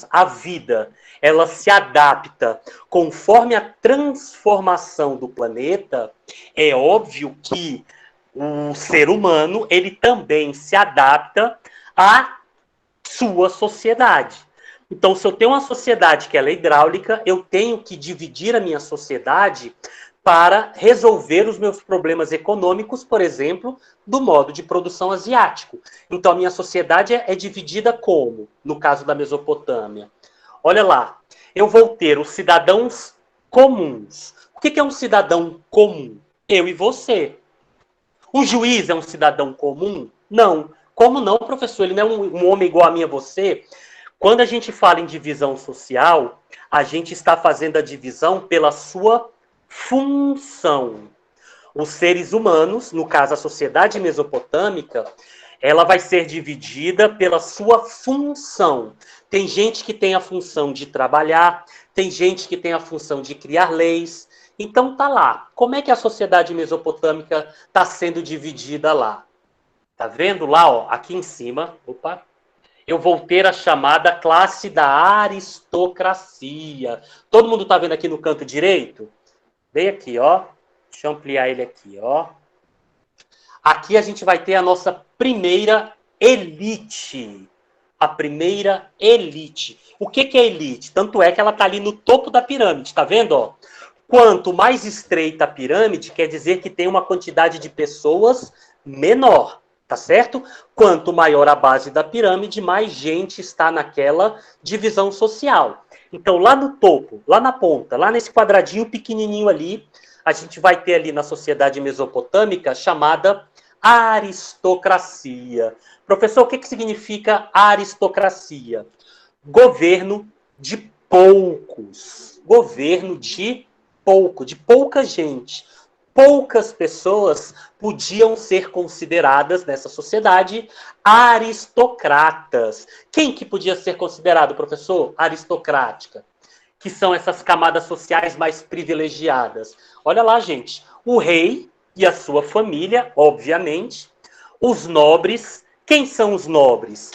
Speaker 1: a vida, ela se adapta conforme a transformação do planeta, é óbvio que o ser humano, ele também se adapta à sua sociedade. Então, se eu tenho uma sociedade que ela é hidráulica, eu tenho que dividir a minha sociedade para resolver os meus problemas econômicos, por exemplo, do modo de produção asiático. Então, a minha sociedade é dividida como? No caso da Mesopotâmia. Olha lá, eu vou ter os cidadãos comuns. O que é um cidadão comum? Eu e você. O juiz é um cidadão comum? Não. Como não, professor? Ele não é um homem igual a mim e a você? Quando a gente fala em divisão social, a gente está fazendo a divisão pela sua função. Os seres humanos, no caso a sociedade mesopotâmica, ela vai ser dividida pela sua função. Tem gente que tem a função de trabalhar, tem gente que tem a função de criar leis. Então tá lá. Como é que a sociedade mesopotâmica está sendo dividida lá? Tá vendo lá, ó, aqui em cima? Opa! Eu vou ter a chamada classe da aristocracia. Todo mundo tá vendo aqui no canto direito? Bem aqui, ó. Deixa eu ampliar ele aqui, ó. Aqui a gente vai ter a nossa primeira elite. A primeira elite. O que é elite? Tanto é que ela tá ali no topo da pirâmide, tá vendo, ó? Quanto mais estreita a pirâmide, quer dizer que tem uma quantidade de pessoas menor. Tá certo? Quanto maior a base da pirâmide, mais gente está naquela divisão social. Então, lá no topo, lá na ponta, lá nesse quadradinho pequenininho ali, a gente vai ter ali na sociedade mesopotâmica chamada aristocracia. Professor, o que significa aristocracia? Governo de poucos. Governo de pouca gente. Poucas pessoas podiam ser consideradas nessa sociedade aristocratas. Quem que podia ser considerado, professor? Aristocrática. Que são essas camadas sociais mais privilegiadas. Olha lá, gente. O rei e a sua família, obviamente. Os nobres. Quem são os nobres?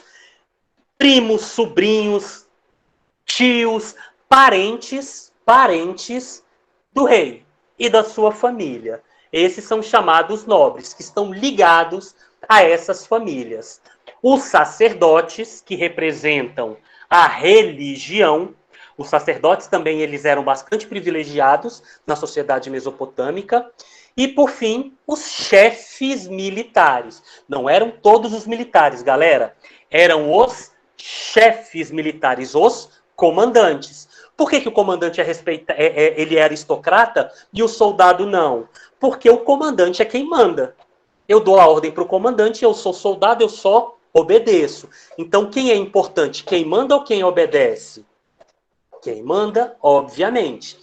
Speaker 1: Primos, sobrinhos, tios, parentes do rei e da sua família. Esses são chamados nobres, que estão ligados a essas famílias. Os sacerdotes, que representam a religião, os sacerdotes também eles eram bastante privilegiados na sociedade mesopotâmica. E, por fim, os chefes militares. Não eram todos os militares, galera. Eram os chefes militares, os comandantes. Por que o comandante ele é aristocrata e o soldado não? Porque o comandante é quem manda. Eu dou a ordem para o comandante, eu sou soldado, eu só obedeço. Então, quem é importante? Quem manda ou quem obedece? Quem manda, obviamente.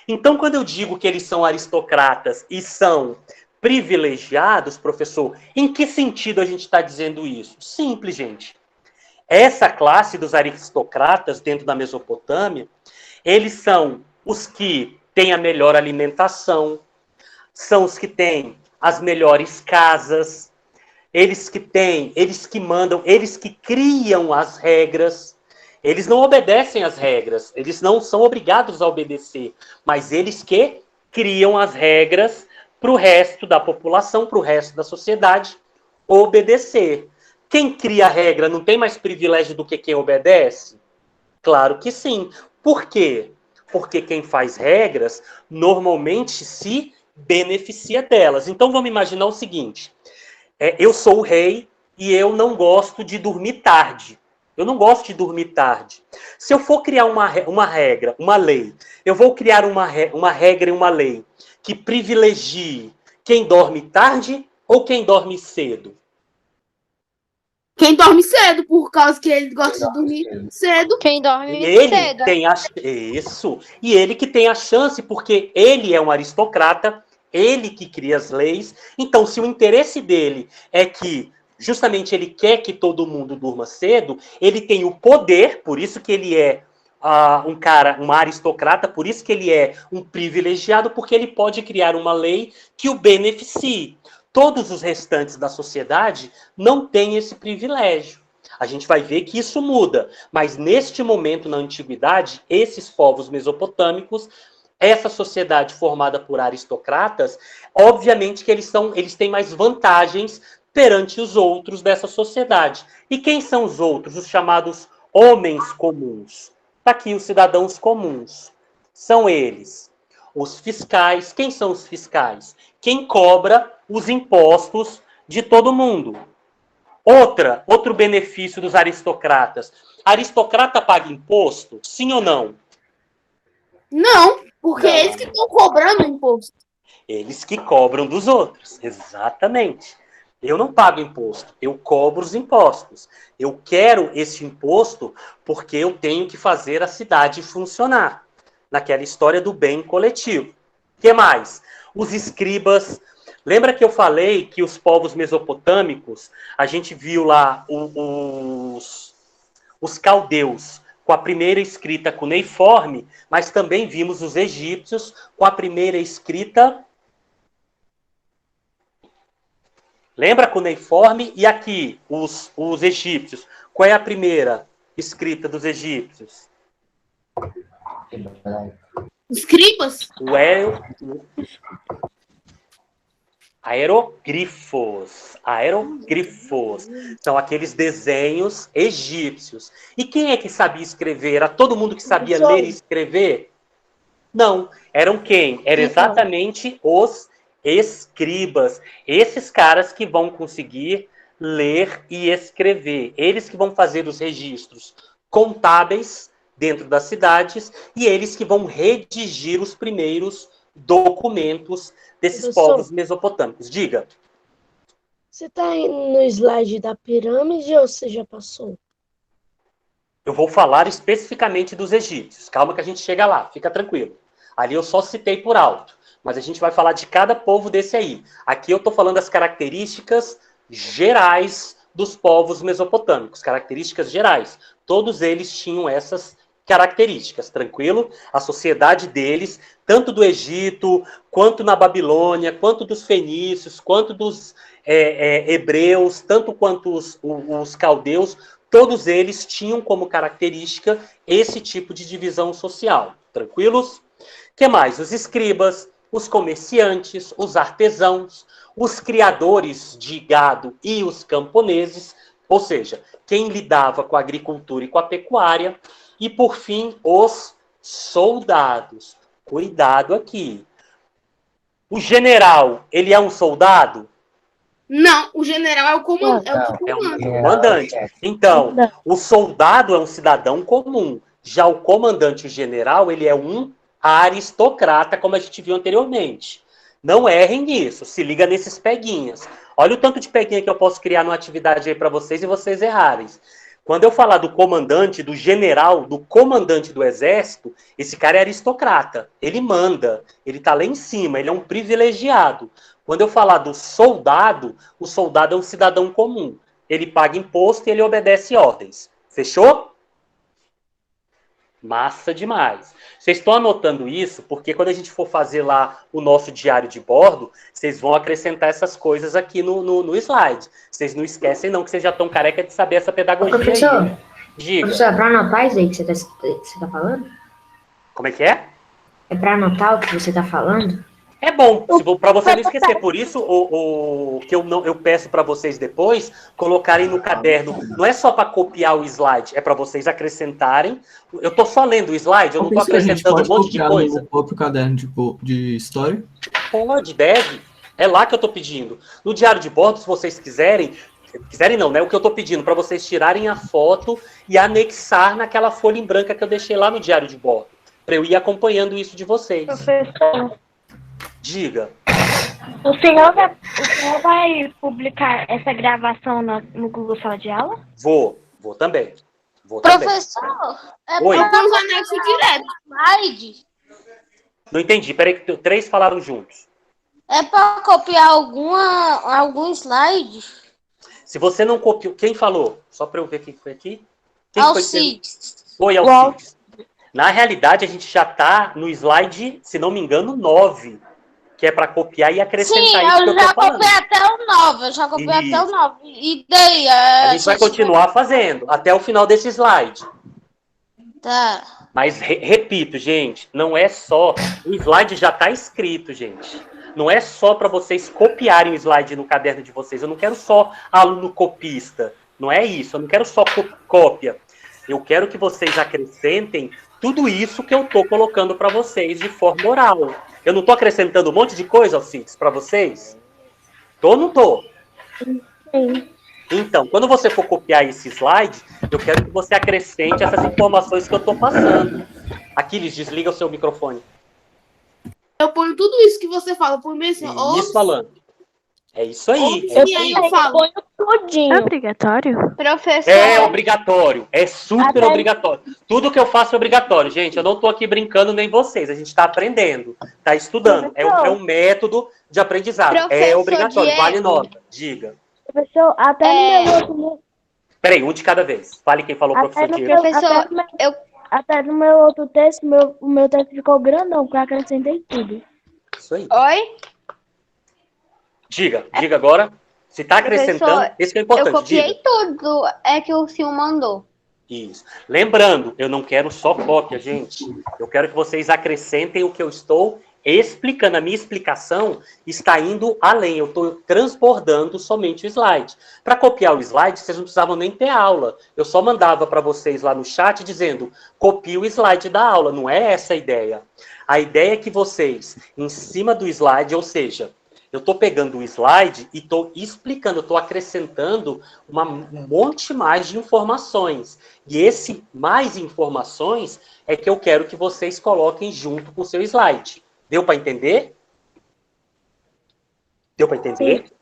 Speaker 1: Então, quando eu digo que eles são aristocratas e são privilegiados, professor, em que sentido a gente está dizendo isso? Simples, gente. Essa classe dos aristocratas dentro da Mesopotâmia, eles são os que têm a melhor alimentação, são os que têm as melhores casas, eles que mandam, eles que criam as regras. Eles não obedecem às regras, eles não são obrigados a obedecer, mas eles que criam as regras para o resto da população, para o resto da sociedade obedecer. Quem cria a regra não tem mais privilégio do que quem obedece? Claro que sim. Por quê? Porque quem faz regras normalmente se beneficia delas. Então vamos imaginar o seguinte, eu sou o rei e eu não gosto de dormir tarde. Eu não gosto de dormir tarde. Se eu for criar uma regra, uma lei, eu vou criar uma regra e uma lei que privilegie quem dorme tarde ou quem dorme cedo?
Speaker 6: Quem dorme cedo, por causa que ele gosta de dormir cedo.
Speaker 2: Quem dorme
Speaker 1: Ele
Speaker 2: cedo.
Speaker 1: tem isso. E ele que tem a chance, porque ele é um aristocrata, ele que cria as leis. Então, se o interesse dele é que justamente ele quer que todo mundo durma cedo, ele tem o poder, por isso que ele é um aristocrata, por isso que ele é um privilegiado, porque ele pode criar uma lei que o beneficie. Todos os restantes da sociedade não têm esse privilégio. A gente vai ver que isso muda, mas neste momento na antiguidade, esses povos mesopotâmicos, essa sociedade formada por aristocratas, obviamente que eles têm mais vantagens perante os outros dessa sociedade. E quem são os outros? Os chamados homens comuns. Está aqui os cidadãos comuns. São eles. Os fiscais. Quem são os fiscais? Quem cobra os impostos de todo mundo. Outro benefício dos aristocratas. Aristocrata paga imposto? Sim ou não?
Speaker 6: Não, porque eles que estão cobrando o imposto.
Speaker 1: Eles que cobram dos outros. Exatamente. Eu não pago imposto, eu cobro os impostos. Eu quero esse imposto porque eu tenho que fazer a cidade funcionar. Naquela história do bem coletivo. O que mais? Os escribas. Lembra que eu falei que os povos mesopotâmicos, a gente viu lá os caldeus com a primeira escrita cuneiforme, mas também vimos os egípcios com a primeira escrita. Lembra cuneiforme? E aqui, os egípcios. Qual é a primeira escrita dos egípcios?
Speaker 6: Escribas?
Speaker 1: Aeroglifos. Aeroglifos. São aqueles desenhos egípcios. E quem é que sabia escrever? Era todo mundo que sabia ler e escrever? Não. Eram quem? Eram exatamente os escribas. Esses caras que vão conseguir ler e escrever. Eles que vão fazer os registros contábeis dentro das cidades, e eles que vão redigir os primeiros documentos desses povos mesopotâmicos. Diga.
Speaker 8: Você está no slide da pirâmide ou você já passou?
Speaker 1: Eu vou falar especificamente dos egípcios. Calma que a gente chega lá, fica tranquilo. Ali eu só citei por alto, mas a gente vai falar de cada povo desse aí. Aqui eu estou falando das características gerais dos povos mesopotâmicos, características gerais. Todos eles tinham essas características, tranquilo? A sociedade deles, tanto do Egito, quanto na Babilônia, quanto dos fenícios, quanto dos hebreus, tanto quanto os caldeus, todos eles tinham como característica esse tipo de divisão social. Tranquilos? O que mais? Os escribas, os comerciantes, os artesãos, os criadores de gado e os camponeses, ou seja, quem lidava com a agricultura e com a pecuária, e, por fim, os soldados. Cuidado aqui. O general, ele é um soldado?
Speaker 6: Não, o general é o comandante.
Speaker 1: É um comandante. Então, o soldado é um cidadão comum. Já o comandante, o general, ele é um aristocrata, como a gente viu anteriormente. Não errem nisso. Se liga nesses peguinhas. Olha o tanto de peguinha que eu posso criar numa atividade aí para vocês e vocês errarem. Quando eu falar do comandante, do general, do comandante do exército, esse cara é aristocrata. Ele manda. Ele tá lá em cima. Ele é um privilegiado. Quando eu falar do soldado, o soldado é um cidadão comum. Ele paga imposto e ele obedece ordens. Fechou? Massa demais. Vocês estão anotando isso porque quando a gente for fazer lá o nosso diário de bordo, vocês vão acrescentar essas coisas aqui no slide. Vocês não esquecem não que vocês já estão careca de saber essa pedagogia.
Speaker 9: Professor,
Speaker 1: aí. Diga.
Speaker 9: Professor, é para anotar isso aí que você tá falando?
Speaker 1: Como é que é?
Speaker 9: É para anotar o que você tá falando?
Speaker 1: É bom, para você não esquecer. Por isso, o que eu peço para vocês depois, colocarem no caderno. Não é só para copiar o slide, é para vocês acrescentarem. Eu estou só lendo o slide, eu não estou acrescentando um monte de coisa.
Speaker 11: No próprio caderno de história?
Speaker 1: Pode, deve. É lá que eu estou pedindo. No diário de bordo, se vocês quiserem não, né? O que eu estou pedindo para vocês tirarem a foto e anexar naquela folha em branca que eu deixei lá no diário de bordo, para eu ir acompanhando isso de vocês.
Speaker 3: Professor,
Speaker 1: Diga.
Speaker 3: o senhor vai publicar essa gravação no Google Sala de Aula?
Speaker 1: Vou também.
Speaker 2: Professor,
Speaker 1: Oi.
Speaker 6: Eu vou anexo direto.
Speaker 2: slide.
Speaker 1: Não entendi, peraí que 3 falaram juntos.
Speaker 2: É para copiar algum slide?
Speaker 1: Se você não copiou... Quem falou? Só para eu ver quem foi aqui. Quem foi que...
Speaker 2: Alcides.
Speaker 1: Oi, Alcides. Na realidade, a gente já está no slide, se não me engano, 9. Que é para copiar e acrescentar isso que eu
Speaker 2: eu já
Speaker 1: tô falando.
Speaker 2: copiei até o 9. Eu já copiei até o 9. E daí?
Speaker 1: A gente vai continuar fazendo até o final desse slide.
Speaker 2: Tá.
Speaker 1: Mas, repito, gente, não é só... O slide já está escrito, gente. Não é só para vocês copiarem o slide no caderno de vocês. Eu não quero só aluno copista. Não é isso. Eu não quero só cópia. Eu quero que vocês acrescentem tudo isso que eu estou colocando para vocês de forma oral. Eu não estou acrescentando um monte de coisa, Alcides, para vocês? Tô ou não tô?
Speaker 3: Sim.
Speaker 1: Então, quando você for copiar esse slide, eu quero que você acrescente essas informações que eu estou passando. Aquiles, desliga o seu microfone.
Speaker 6: Eu ponho tudo isso que você fala, por mim assim,
Speaker 1: Isso falando. É isso aí.
Speaker 6: E aí eu falo.
Speaker 3: É obrigatório?
Speaker 2: Professor.
Speaker 1: É obrigatório. É super obrigatório. Tudo que eu faço é obrigatório, gente. Eu não estou aqui brincando nem vocês. A gente está aprendendo, está estudando. É um método de aprendizado.
Speaker 2: Professor
Speaker 1: É obrigatório.
Speaker 2: Diego.
Speaker 1: Vale nota. Diga.
Speaker 3: Professor, até no meu outro...
Speaker 1: Peraí, um de cada vez. Fale quem falou, professor Diego.
Speaker 2: Professor,
Speaker 3: Até no meu outro texto, o meu texto ficou grandão, porque eu acrescentei tudo.
Speaker 1: Isso aí.
Speaker 2: Oi?
Speaker 1: Diga agora. Se está acrescentando,
Speaker 2: Professor,
Speaker 1: isso que é importante.
Speaker 2: Eu copiei
Speaker 1: Diga.
Speaker 2: tudo. É que o senhor mandou.
Speaker 1: Isso. Lembrando, eu não quero só cópia, gente. Eu quero que vocês acrescentem o que eu estou explicando. A minha explicação está indo além. Eu estou transbordando somente o slide. Para copiar o slide, vocês não precisavam nem ter aula. Eu só mandava para vocês lá no chat dizendo, copie o slide da aula. Não é essa a ideia. A ideia é que vocês, em cima do slide, ou seja, Eu estou pegando o slide e estou explicando, eu estou acrescentando um monte mais de informações. E esse mais informações é que eu quero que vocês coloquem junto com o seu slide. Deu para entender? Deu para entender? Sim.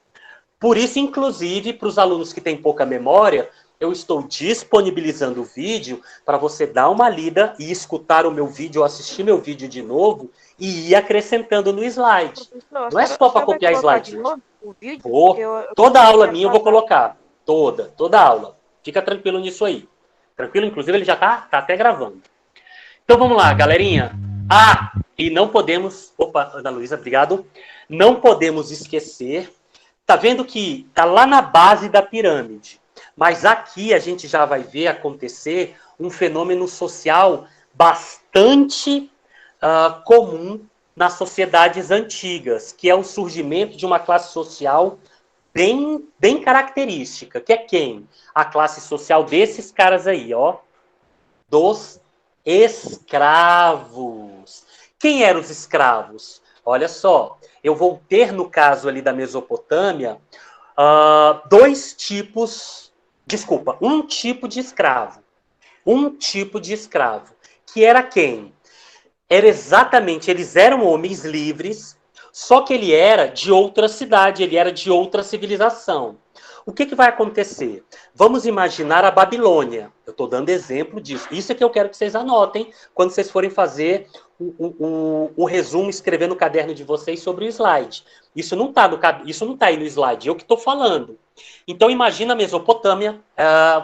Speaker 1: Por isso, inclusive, para os alunos que têm pouca memória, eu estou disponibilizando o vídeo para você dar uma lida e escutar o meu vídeo, ou assistir meu vídeo de novo e ir acrescentando no slide. Não é só para copiar slide. Toda aula minha eu vou colocar. Toda aula. Fica tranquilo nisso aí. Tranquilo? Inclusive, ele já tá até gravando. Então, vamos lá, galerinha. E não podemos... Opa, Ana Luísa, obrigado. Não podemos esquecer... Tá vendo que tá lá na base da pirâmide. Mas aqui a gente já vai ver acontecer um fenômeno social bastante comum nas sociedades antigas, que é o surgimento de uma classe social bem característica, que é quem? A classe social desses caras aí, ó, dos escravos. Quem eram os escravos? Olha só, eu vou ter, no caso ali da Mesopotâmia, um tipo de escravo. Um tipo de escravo. Que era quem? Era exatamente, eles eram homens livres, só que ele era de outra cidade, ele era de outra civilização. O que vai acontecer? Vamos imaginar a Babilônia. Eu estou dando exemplo disso. Isso é que eu quero que vocês anotem quando vocês forem fazer o resumo, escrever no caderno de vocês sobre o slide. Isso não está aí no slide, eu que estou falando. Então, imagina a Mesopotâmia,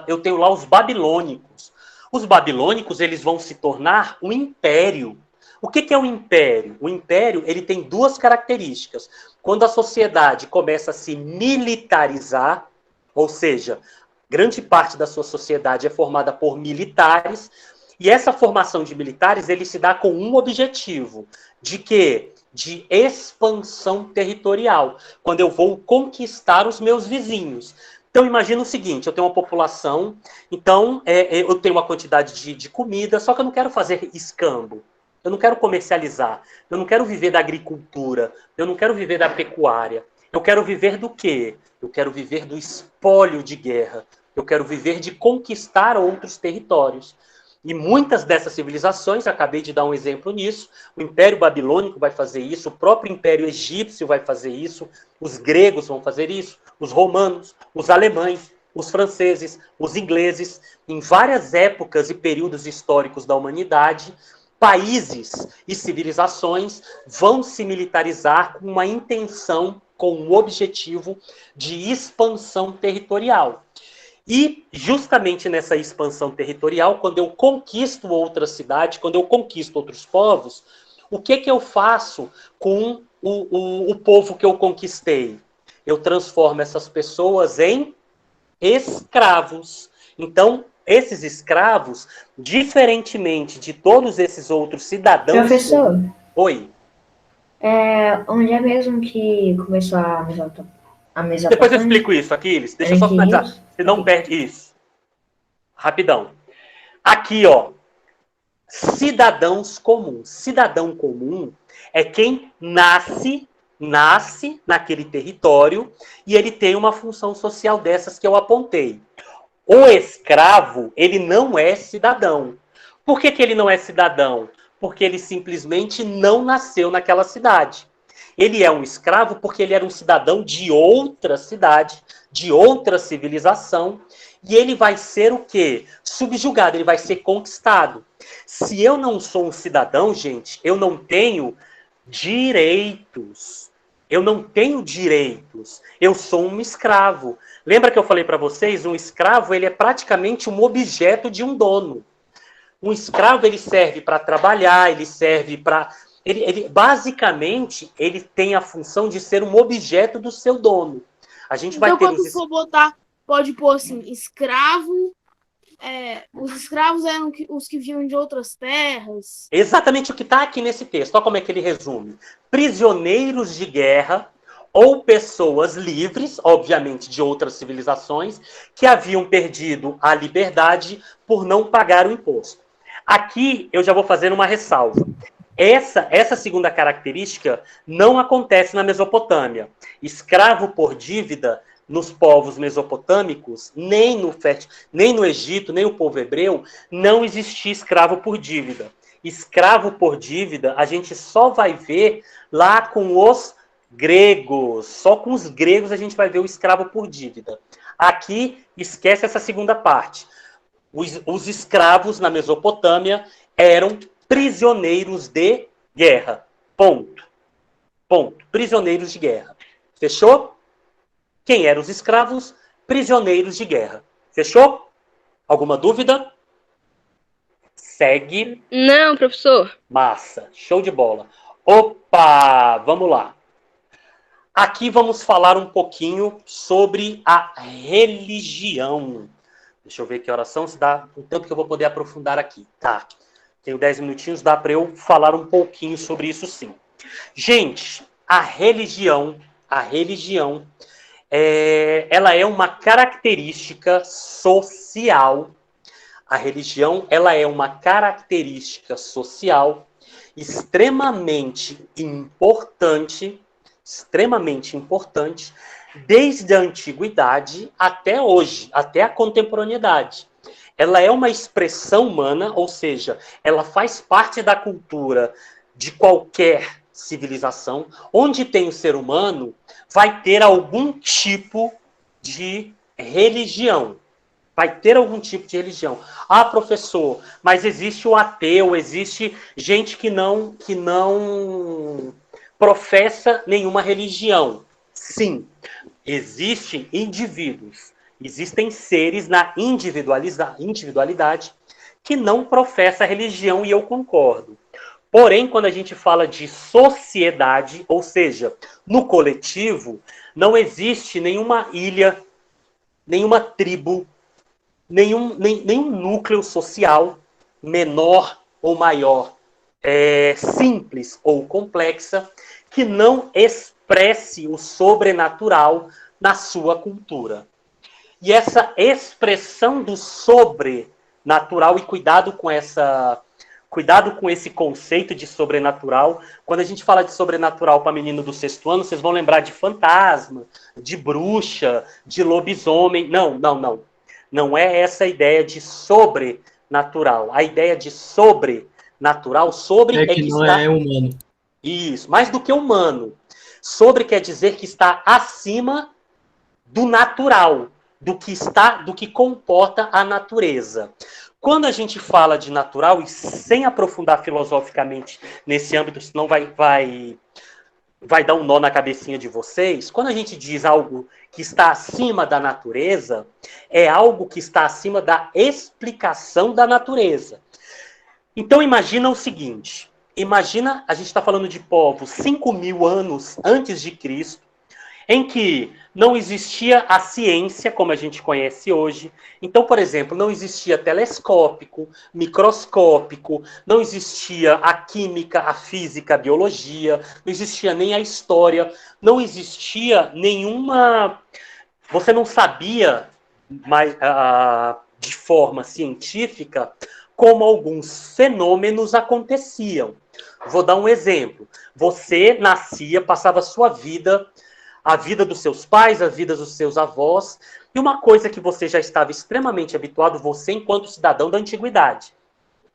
Speaker 1: eu tenho lá os babilônicos. Os babilônicos, eles vão se tornar um império. O que é o império? O império, ele tem duas características. Quando a sociedade começa a se militarizar, ou seja, grande parte da sua sociedade é formada por militares, e essa formação de militares, ele se dá com um objetivo, de quê? De expansão territorial, quando eu vou conquistar os meus vizinhos. Então, imagina o seguinte, eu tenho uma população, então eu tenho uma quantidade de comida, só que eu não quero fazer escambo, eu não quero comercializar, eu não quero viver da agricultura, eu não quero viver da pecuária, eu quero viver do quê? Eu quero viver do espólio de guerra, eu quero viver de conquistar outros territórios. E muitas dessas civilizações, acabei de dar um exemplo nisso, o Império Babilônico vai fazer isso, o próprio Império Egípcio vai fazer isso, os gregos vão fazer isso, os romanos, os alemães, os franceses, os ingleses, em várias épocas e períodos históricos da humanidade, países e civilizações vão se militarizar com uma intenção, com um objetivo de expansão territorial. E, justamente nessa expansão territorial, quando eu conquisto outra cidade, quando eu conquisto outros povos, o que eu faço com o povo que eu conquistei? Eu transformo essas pessoas em escravos. Então, esses escravos, diferentemente de todos esses outros cidadãos...
Speaker 9: Professor?
Speaker 1: Oi?
Speaker 9: Onde é mesmo que começou a Mesopotâmia?
Speaker 1: Depois eu explico isso, Aquiles. Deixa eu só finalizar. Você não perde isso. Rapidão. Aqui, ó. Cidadãos comuns. Cidadão comum é quem nasce naquele território e ele tem uma função social dessas que eu apontei. O escravo, ele não é cidadão. Por que ele não é cidadão? Porque ele simplesmente não nasceu naquela cidade. Ele é um escravo porque ele era um cidadão de outra cidade, de outra civilização, e ele vai ser o quê? Subjugado, ele vai ser conquistado. Se eu não sou um cidadão, gente, eu não tenho direitos. Eu não tenho direitos. Eu sou um escravo. Lembra que eu falei para vocês? Um escravo, ele é praticamente um objeto de um dono. Um escravo, ele serve para trabalhar, ele serve para... basicamente, ele tem a função de ser um objeto do seu dono. A gente vai ter
Speaker 6: quando for botar, pode pôr assim, escravo, os escravos eram os que vinham de outras terras.
Speaker 1: Exatamente o que está aqui nesse texto. Olha como é que ele resume. Prisioneiros de guerra ou pessoas livres, obviamente de outras civilizações, que haviam perdido a liberdade por não pagar o imposto. Aqui eu já vou fazer uma ressalva. Essa segunda característica não acontece na Mesopotâmia. Escravo por dívida nos povos mesopotâmicos, nem no Egito, nem o povo hebreu, não existia escravo por dívida. Escravo por dívida a gente só vai ver lá com os gregos. Só com os gregos a gente vai ver o escravo por dívida. Aqui, esquece essa segunda parte. Os escravos na Mesopotâmia eram prisioneiros de guerra. Ponto. Ponto. Prisioneiros de guerra. Fechou? Quem eram os escravos? Prisioneiros de guerra. Fechou? Alguma dúvida? Segue.
Speaker 4: Não, professor.
Speaker 1: Massa. Show de bola. Opa! Vamos lá. Aqui vamos falar um pouquinho sobre a religião. Deixa eu ver que horas são, se dá o tempo que eu vou poder aprofundar aqui. Tá. Tenho 10 minutinhos, dá para eu falar um pouquinho sobre isso sim. Gente, a religião, ela é uma característica social. A religião, ela é uma característica social extremamente importante, desde a antiguidade até hoje, até a contemporaneidade. Ela é uma expressão humana, ou seja, ela faz parte da cultura de qualquer civilização. Onde tem o ser humano, vai ter algum tipo de religião. Vai ter algum tipo de religião. Ah, professor, mas existe o ateu, existe gente que não professa nenhuma religião. Sim, existem indivíduos, existem seres na individualidade que não professa religião, e eu concordo. Porém, quando a gente fala de sociedade, ou seja, no coletivo, não existe nenhuma ilha, nenhuma tribo, nenhum núcleo social menor ou maior, simples ou complexa, que não expresse o sobrenatural na sua cultura. E essa expressão do sobrenatural, e cuidado com esse conceito de sobrenatural. Quando a gente fala de sobrenatural para menino do 6º ano, vocês vão lembrar de fantasma, de bruxa, de lobisomem. Não. Não é essa a ideia de sobrenatural. A ideia de sobrenatural, sobre
Speaker 11: que não
Speaker 1: está...
Speaker 11: é humano.
Speaker 1: Isso, mais do que humano. Sobre quer dizer que está acima do natural, do que comporta a natureza. Quando a gente fala de natural, e sem aprofundar filosoficamente nesse âmbito, senão vai dar um nó na cabecinha de vocês, quando a gente diz algo que está acima da natureza, é algo que está acima da explicação da natureza. Então imagina o seguinte, a gente está falando de povos 5.000 anos antes de Cristo, em que não existia a ciência como a gente conhece hoje. Então, por exemplo, não existia telescópico, microscópico, não existia a química, a física, a biologia, não existia nem a história, não existia nenhuma... Você não sabia mais, de forma científica como alguns fenômenos aconteciam. Vou dar um exemplo. Você nascia, passava a sua vida... a vida dos seus pais, a vida dos seus avós, e uma coisa que você já estava extremamente habituado, você enquanto cidadão da antiguidade.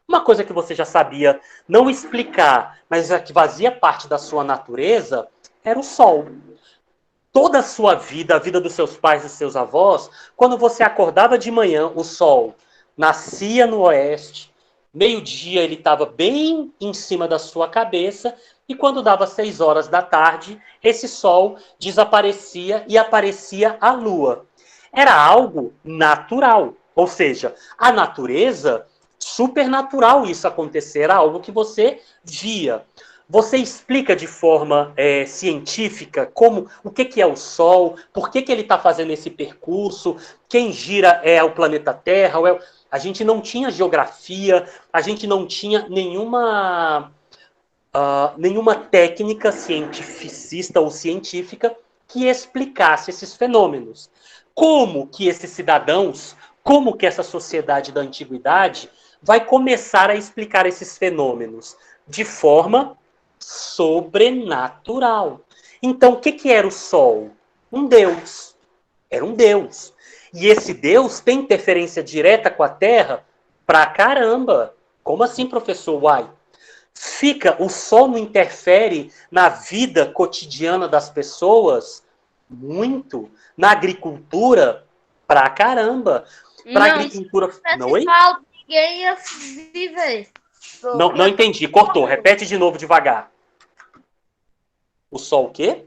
Speaker 1: Uma coisa que você já sabia não explicar, mas que fazia parte da sua natureza, era o sol. Toda a sua vida, a vida dos seus pais e dos seus avós, quando você acordava de manhã, o sol nascia no oeste, meio-dia ele estava bem em cima da sua cabeça, e quando dava 6 horas da tarde, esse sol desaparecia e aparecia a lua. Era algo natural, ou seja, a natureza, supernatural isso acontecer, era algo que você via. Você explica de forma científica o que é o Sol, por que ele está fazendo esse percurso, quem gira é o planeta Terra. A gente não tinha geografia, a gente não tinha nenhuma técnica cientificista ou científica que explicasse esses fenômenos. Como que esses cidadãos, como que essa sociedade da antiguidade vai começar a explicar esses fenômenos? de forma sobrenatural. Então, o que era o Sol? Um Deus. Era um Deus. E esse Deus tem interferência direta com a Terra pra caramba. Como assim, professor? Uai. O Sol não interfere na vida cotidiana das pessoas? Muito. Na agricultura? Pra caramba. Pra agricultura... Não, oi?
Speaker 2: Ninguém ia viver.
Speaker 1: Não entendi. Cortou. Repete de novo devagar. O Sol o quê?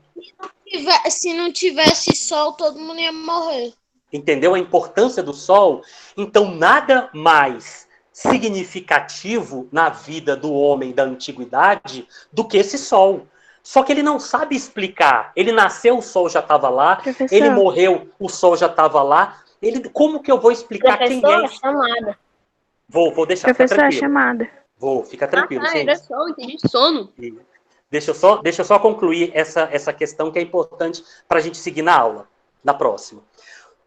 Speaker 5: Se não tivesse sol, todo mundo ia morrer.
Speaker 1: Entendeu a importância do Sol? Então, nada mais significativo na vida do homem da antiguidade do que esse Sol. Só que ele não sabe explicar. Ele nasceu, o Sol já estava lá.
Speaker 3: Professor.
Speaker 1: Ele morreu, o Sol já estava lá. Como que eu vou explicar quem é?
Speaker 3: Chamada.
Speaker 1: Vou deixar, fica tranquilo.
Speaker 3: Chamada.
Speaker 1: Fica tranquilo, gente.
Speaker 4: Era sol, entendi. Sono.
Speaker 1: Deixa eu só concluir essa questão que é importante para a gente seguir na aula, na próxima.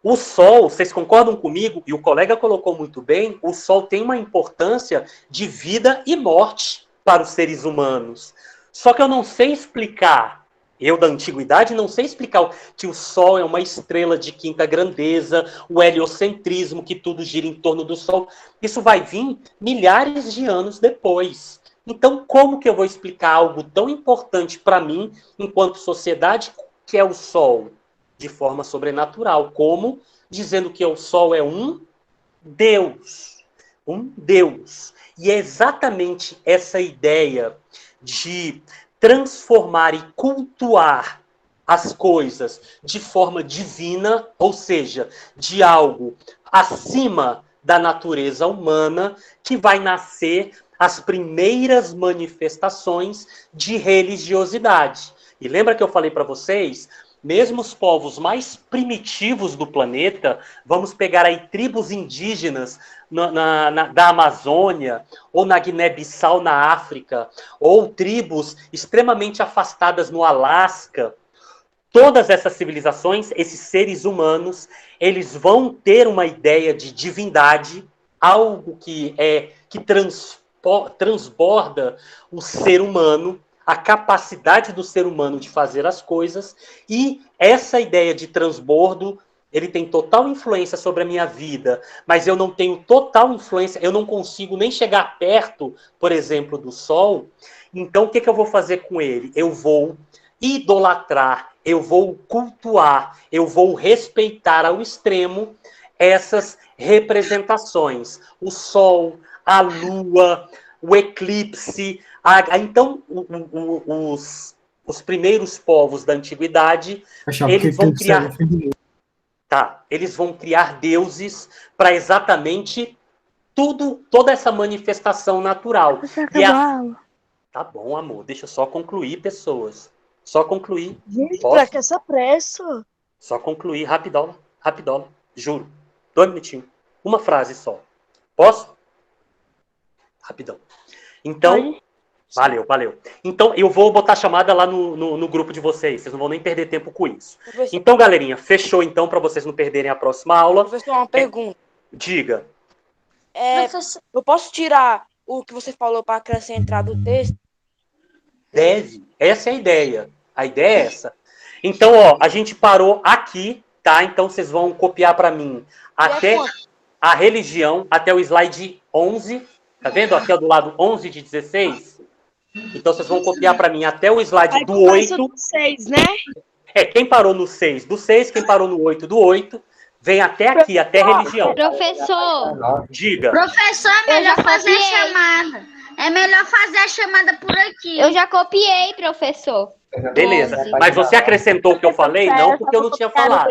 Speaker 1: O Sol, vocês concordam comigo? E o colega colocou muito bem, o Sol tem uma importância de vida e morte para os seres humanos. Só que eu não sei explicar, eu da antiguidade não sei explicar que o Sol é uma estrela de quinta grandeza, o heliocentrismo, que tudo gira em torno do Sol. Isso vai vir milhares de anos depois. Então, como que eu vou explicar algo tão importante para mim, enquanto sociedade, que é o Sol? De forma sobrenatural. Como? Dizendo que o Sol é um Deus. Um Deus. E é exatamente essa ideia de transformar e cultuar as coisas de forma divina, ou seja, de algo acima da natureza humana, que vai nascer as primeiras manifestações de religiosidade. E lembra que eu falei para vocês, mesmo os povos mais primitivos do planeta, vamos pegar aí tribos indígenas da Amazônia, ou na Guiné-Bissau, na África, ou tribos extremamente afastadas no Alasca, todas essas civilizações, esses seres humanos, eles vão ter uma ideia de divindade, algo que transborda o ser humano, a capacidade do ser humano de fazer as coisas, e essa ideia de transbordo, ele tem total influência sobre a minha vida, mas eu não tenho total influência, eu não consigo nem chegar perto, por exemplo, do Sol. Então, o que eu vou fazer com ele? Eu vou idolatrar, eu vou cultuar, eu vou respeitar ao extremo essas representações. O Sol, a Lua, o eclipse. Então, os primeiros povos da antiguidade, eles vão criar... eles vão criar deuses para exatamente toda essa manifestação natural. Tá bom, amor, deixa eu só concluir, pessoas. Só concluir.
Speaker 8: Gente, pra que essa pressa?
Speaker 1: Só concluir, rapidola, juro. 2 minutinhos. Uma frase só. Posso? Rapidão. Então, valeu. Então, eu vou botar a chamada lá no grupo de vocês. Vocês não vão nem perder tempo com isso.
Speaker 12: Professor.
Speaker 1: Então, galerinha, fechou então, para vocês não perderem a próxima aula.
Speaker 12: Professor, uma pergunta.
Speaker 1: Diga.
Speaker 12: Eu posso tirar o que você falou para acrescentar do texto?
Speaker 1: Deve. Essa é a ideia. A ideia é essa. Então, ó, a gente parou aqui, tá? Então, vocês vão copiar para mim até a religião, até o slide 11. Tá vendo? Aqui, ó, do lado 11 de 16. Então, vocês vão copiar para mim até o slide do 8.
Speaker 8: Do 6, né?
Speaker 1: Quem parou no 6 do 6, quem parou no 8 do 8, vem até aqui, até religião.
Speaker 10: Professor.
Speaker 1: Diga.
Speaker 10: Professor, é melhor fazer a chamada. É melhor fazer a chamada por aqui.
Speaker 2: Eu já copiei, professor.
Speaker 1: Beleza. Mas você acrescentou o que eu falei? Não, porque eu não tinha falado.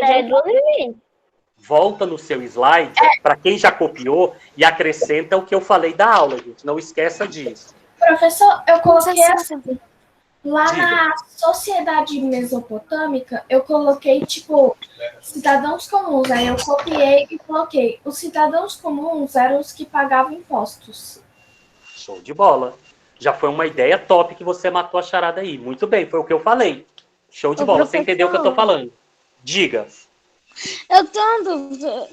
Speaker 1: Volta no seu slide, para quem já copiou, e acrescenta o que eu falei da aula, gente. Não esqueça disso.
Speaker 6: Professor, eu coloquei assim. Lá
Speaker 1: Diga.
Speaker 6: na sociedade mesopotâmica, eu coloquei, tipo, cidadãos comuns. Aí eu copiei e coloquei. Os cidadãos comuns eram os que pagavam impostos.
Speaker 1: Show de bola. Já foi uma ideia top que você matou a charada aí. Muito bem, foi o que eu falei. Show de bola. Você entendeu o que eu tô falando? Diga.
Speaker 5: Eu tô dúvida.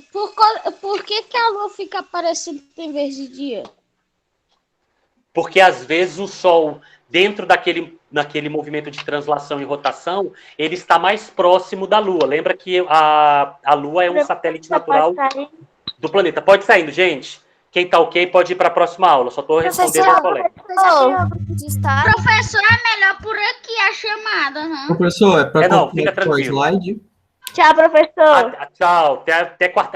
Speaker 5: Por que a lua fica aparecendo em vez de dia?
Speaker 1: Porque às vezes o Sol, dentro naquele movimento de translação e rotação, ele está mais próximo da Lua. Lembra que a Lua é um satélite natural do planeta. Pode saindo, gente. Quem tá ok pode ir para a próxima aula. Só estou respondendo ao colega.
Speaker 10: Professor, é melhor por aqui a chamada, né?
Speaker 11: Professor, é para
Speaker 1: não, fica
Speaker 11: o
Speaker 1: tranquilo.
Speaker 11: slide?
Speaker 3: Tchau, professor.
Speaker 1: Tchau, até quarta.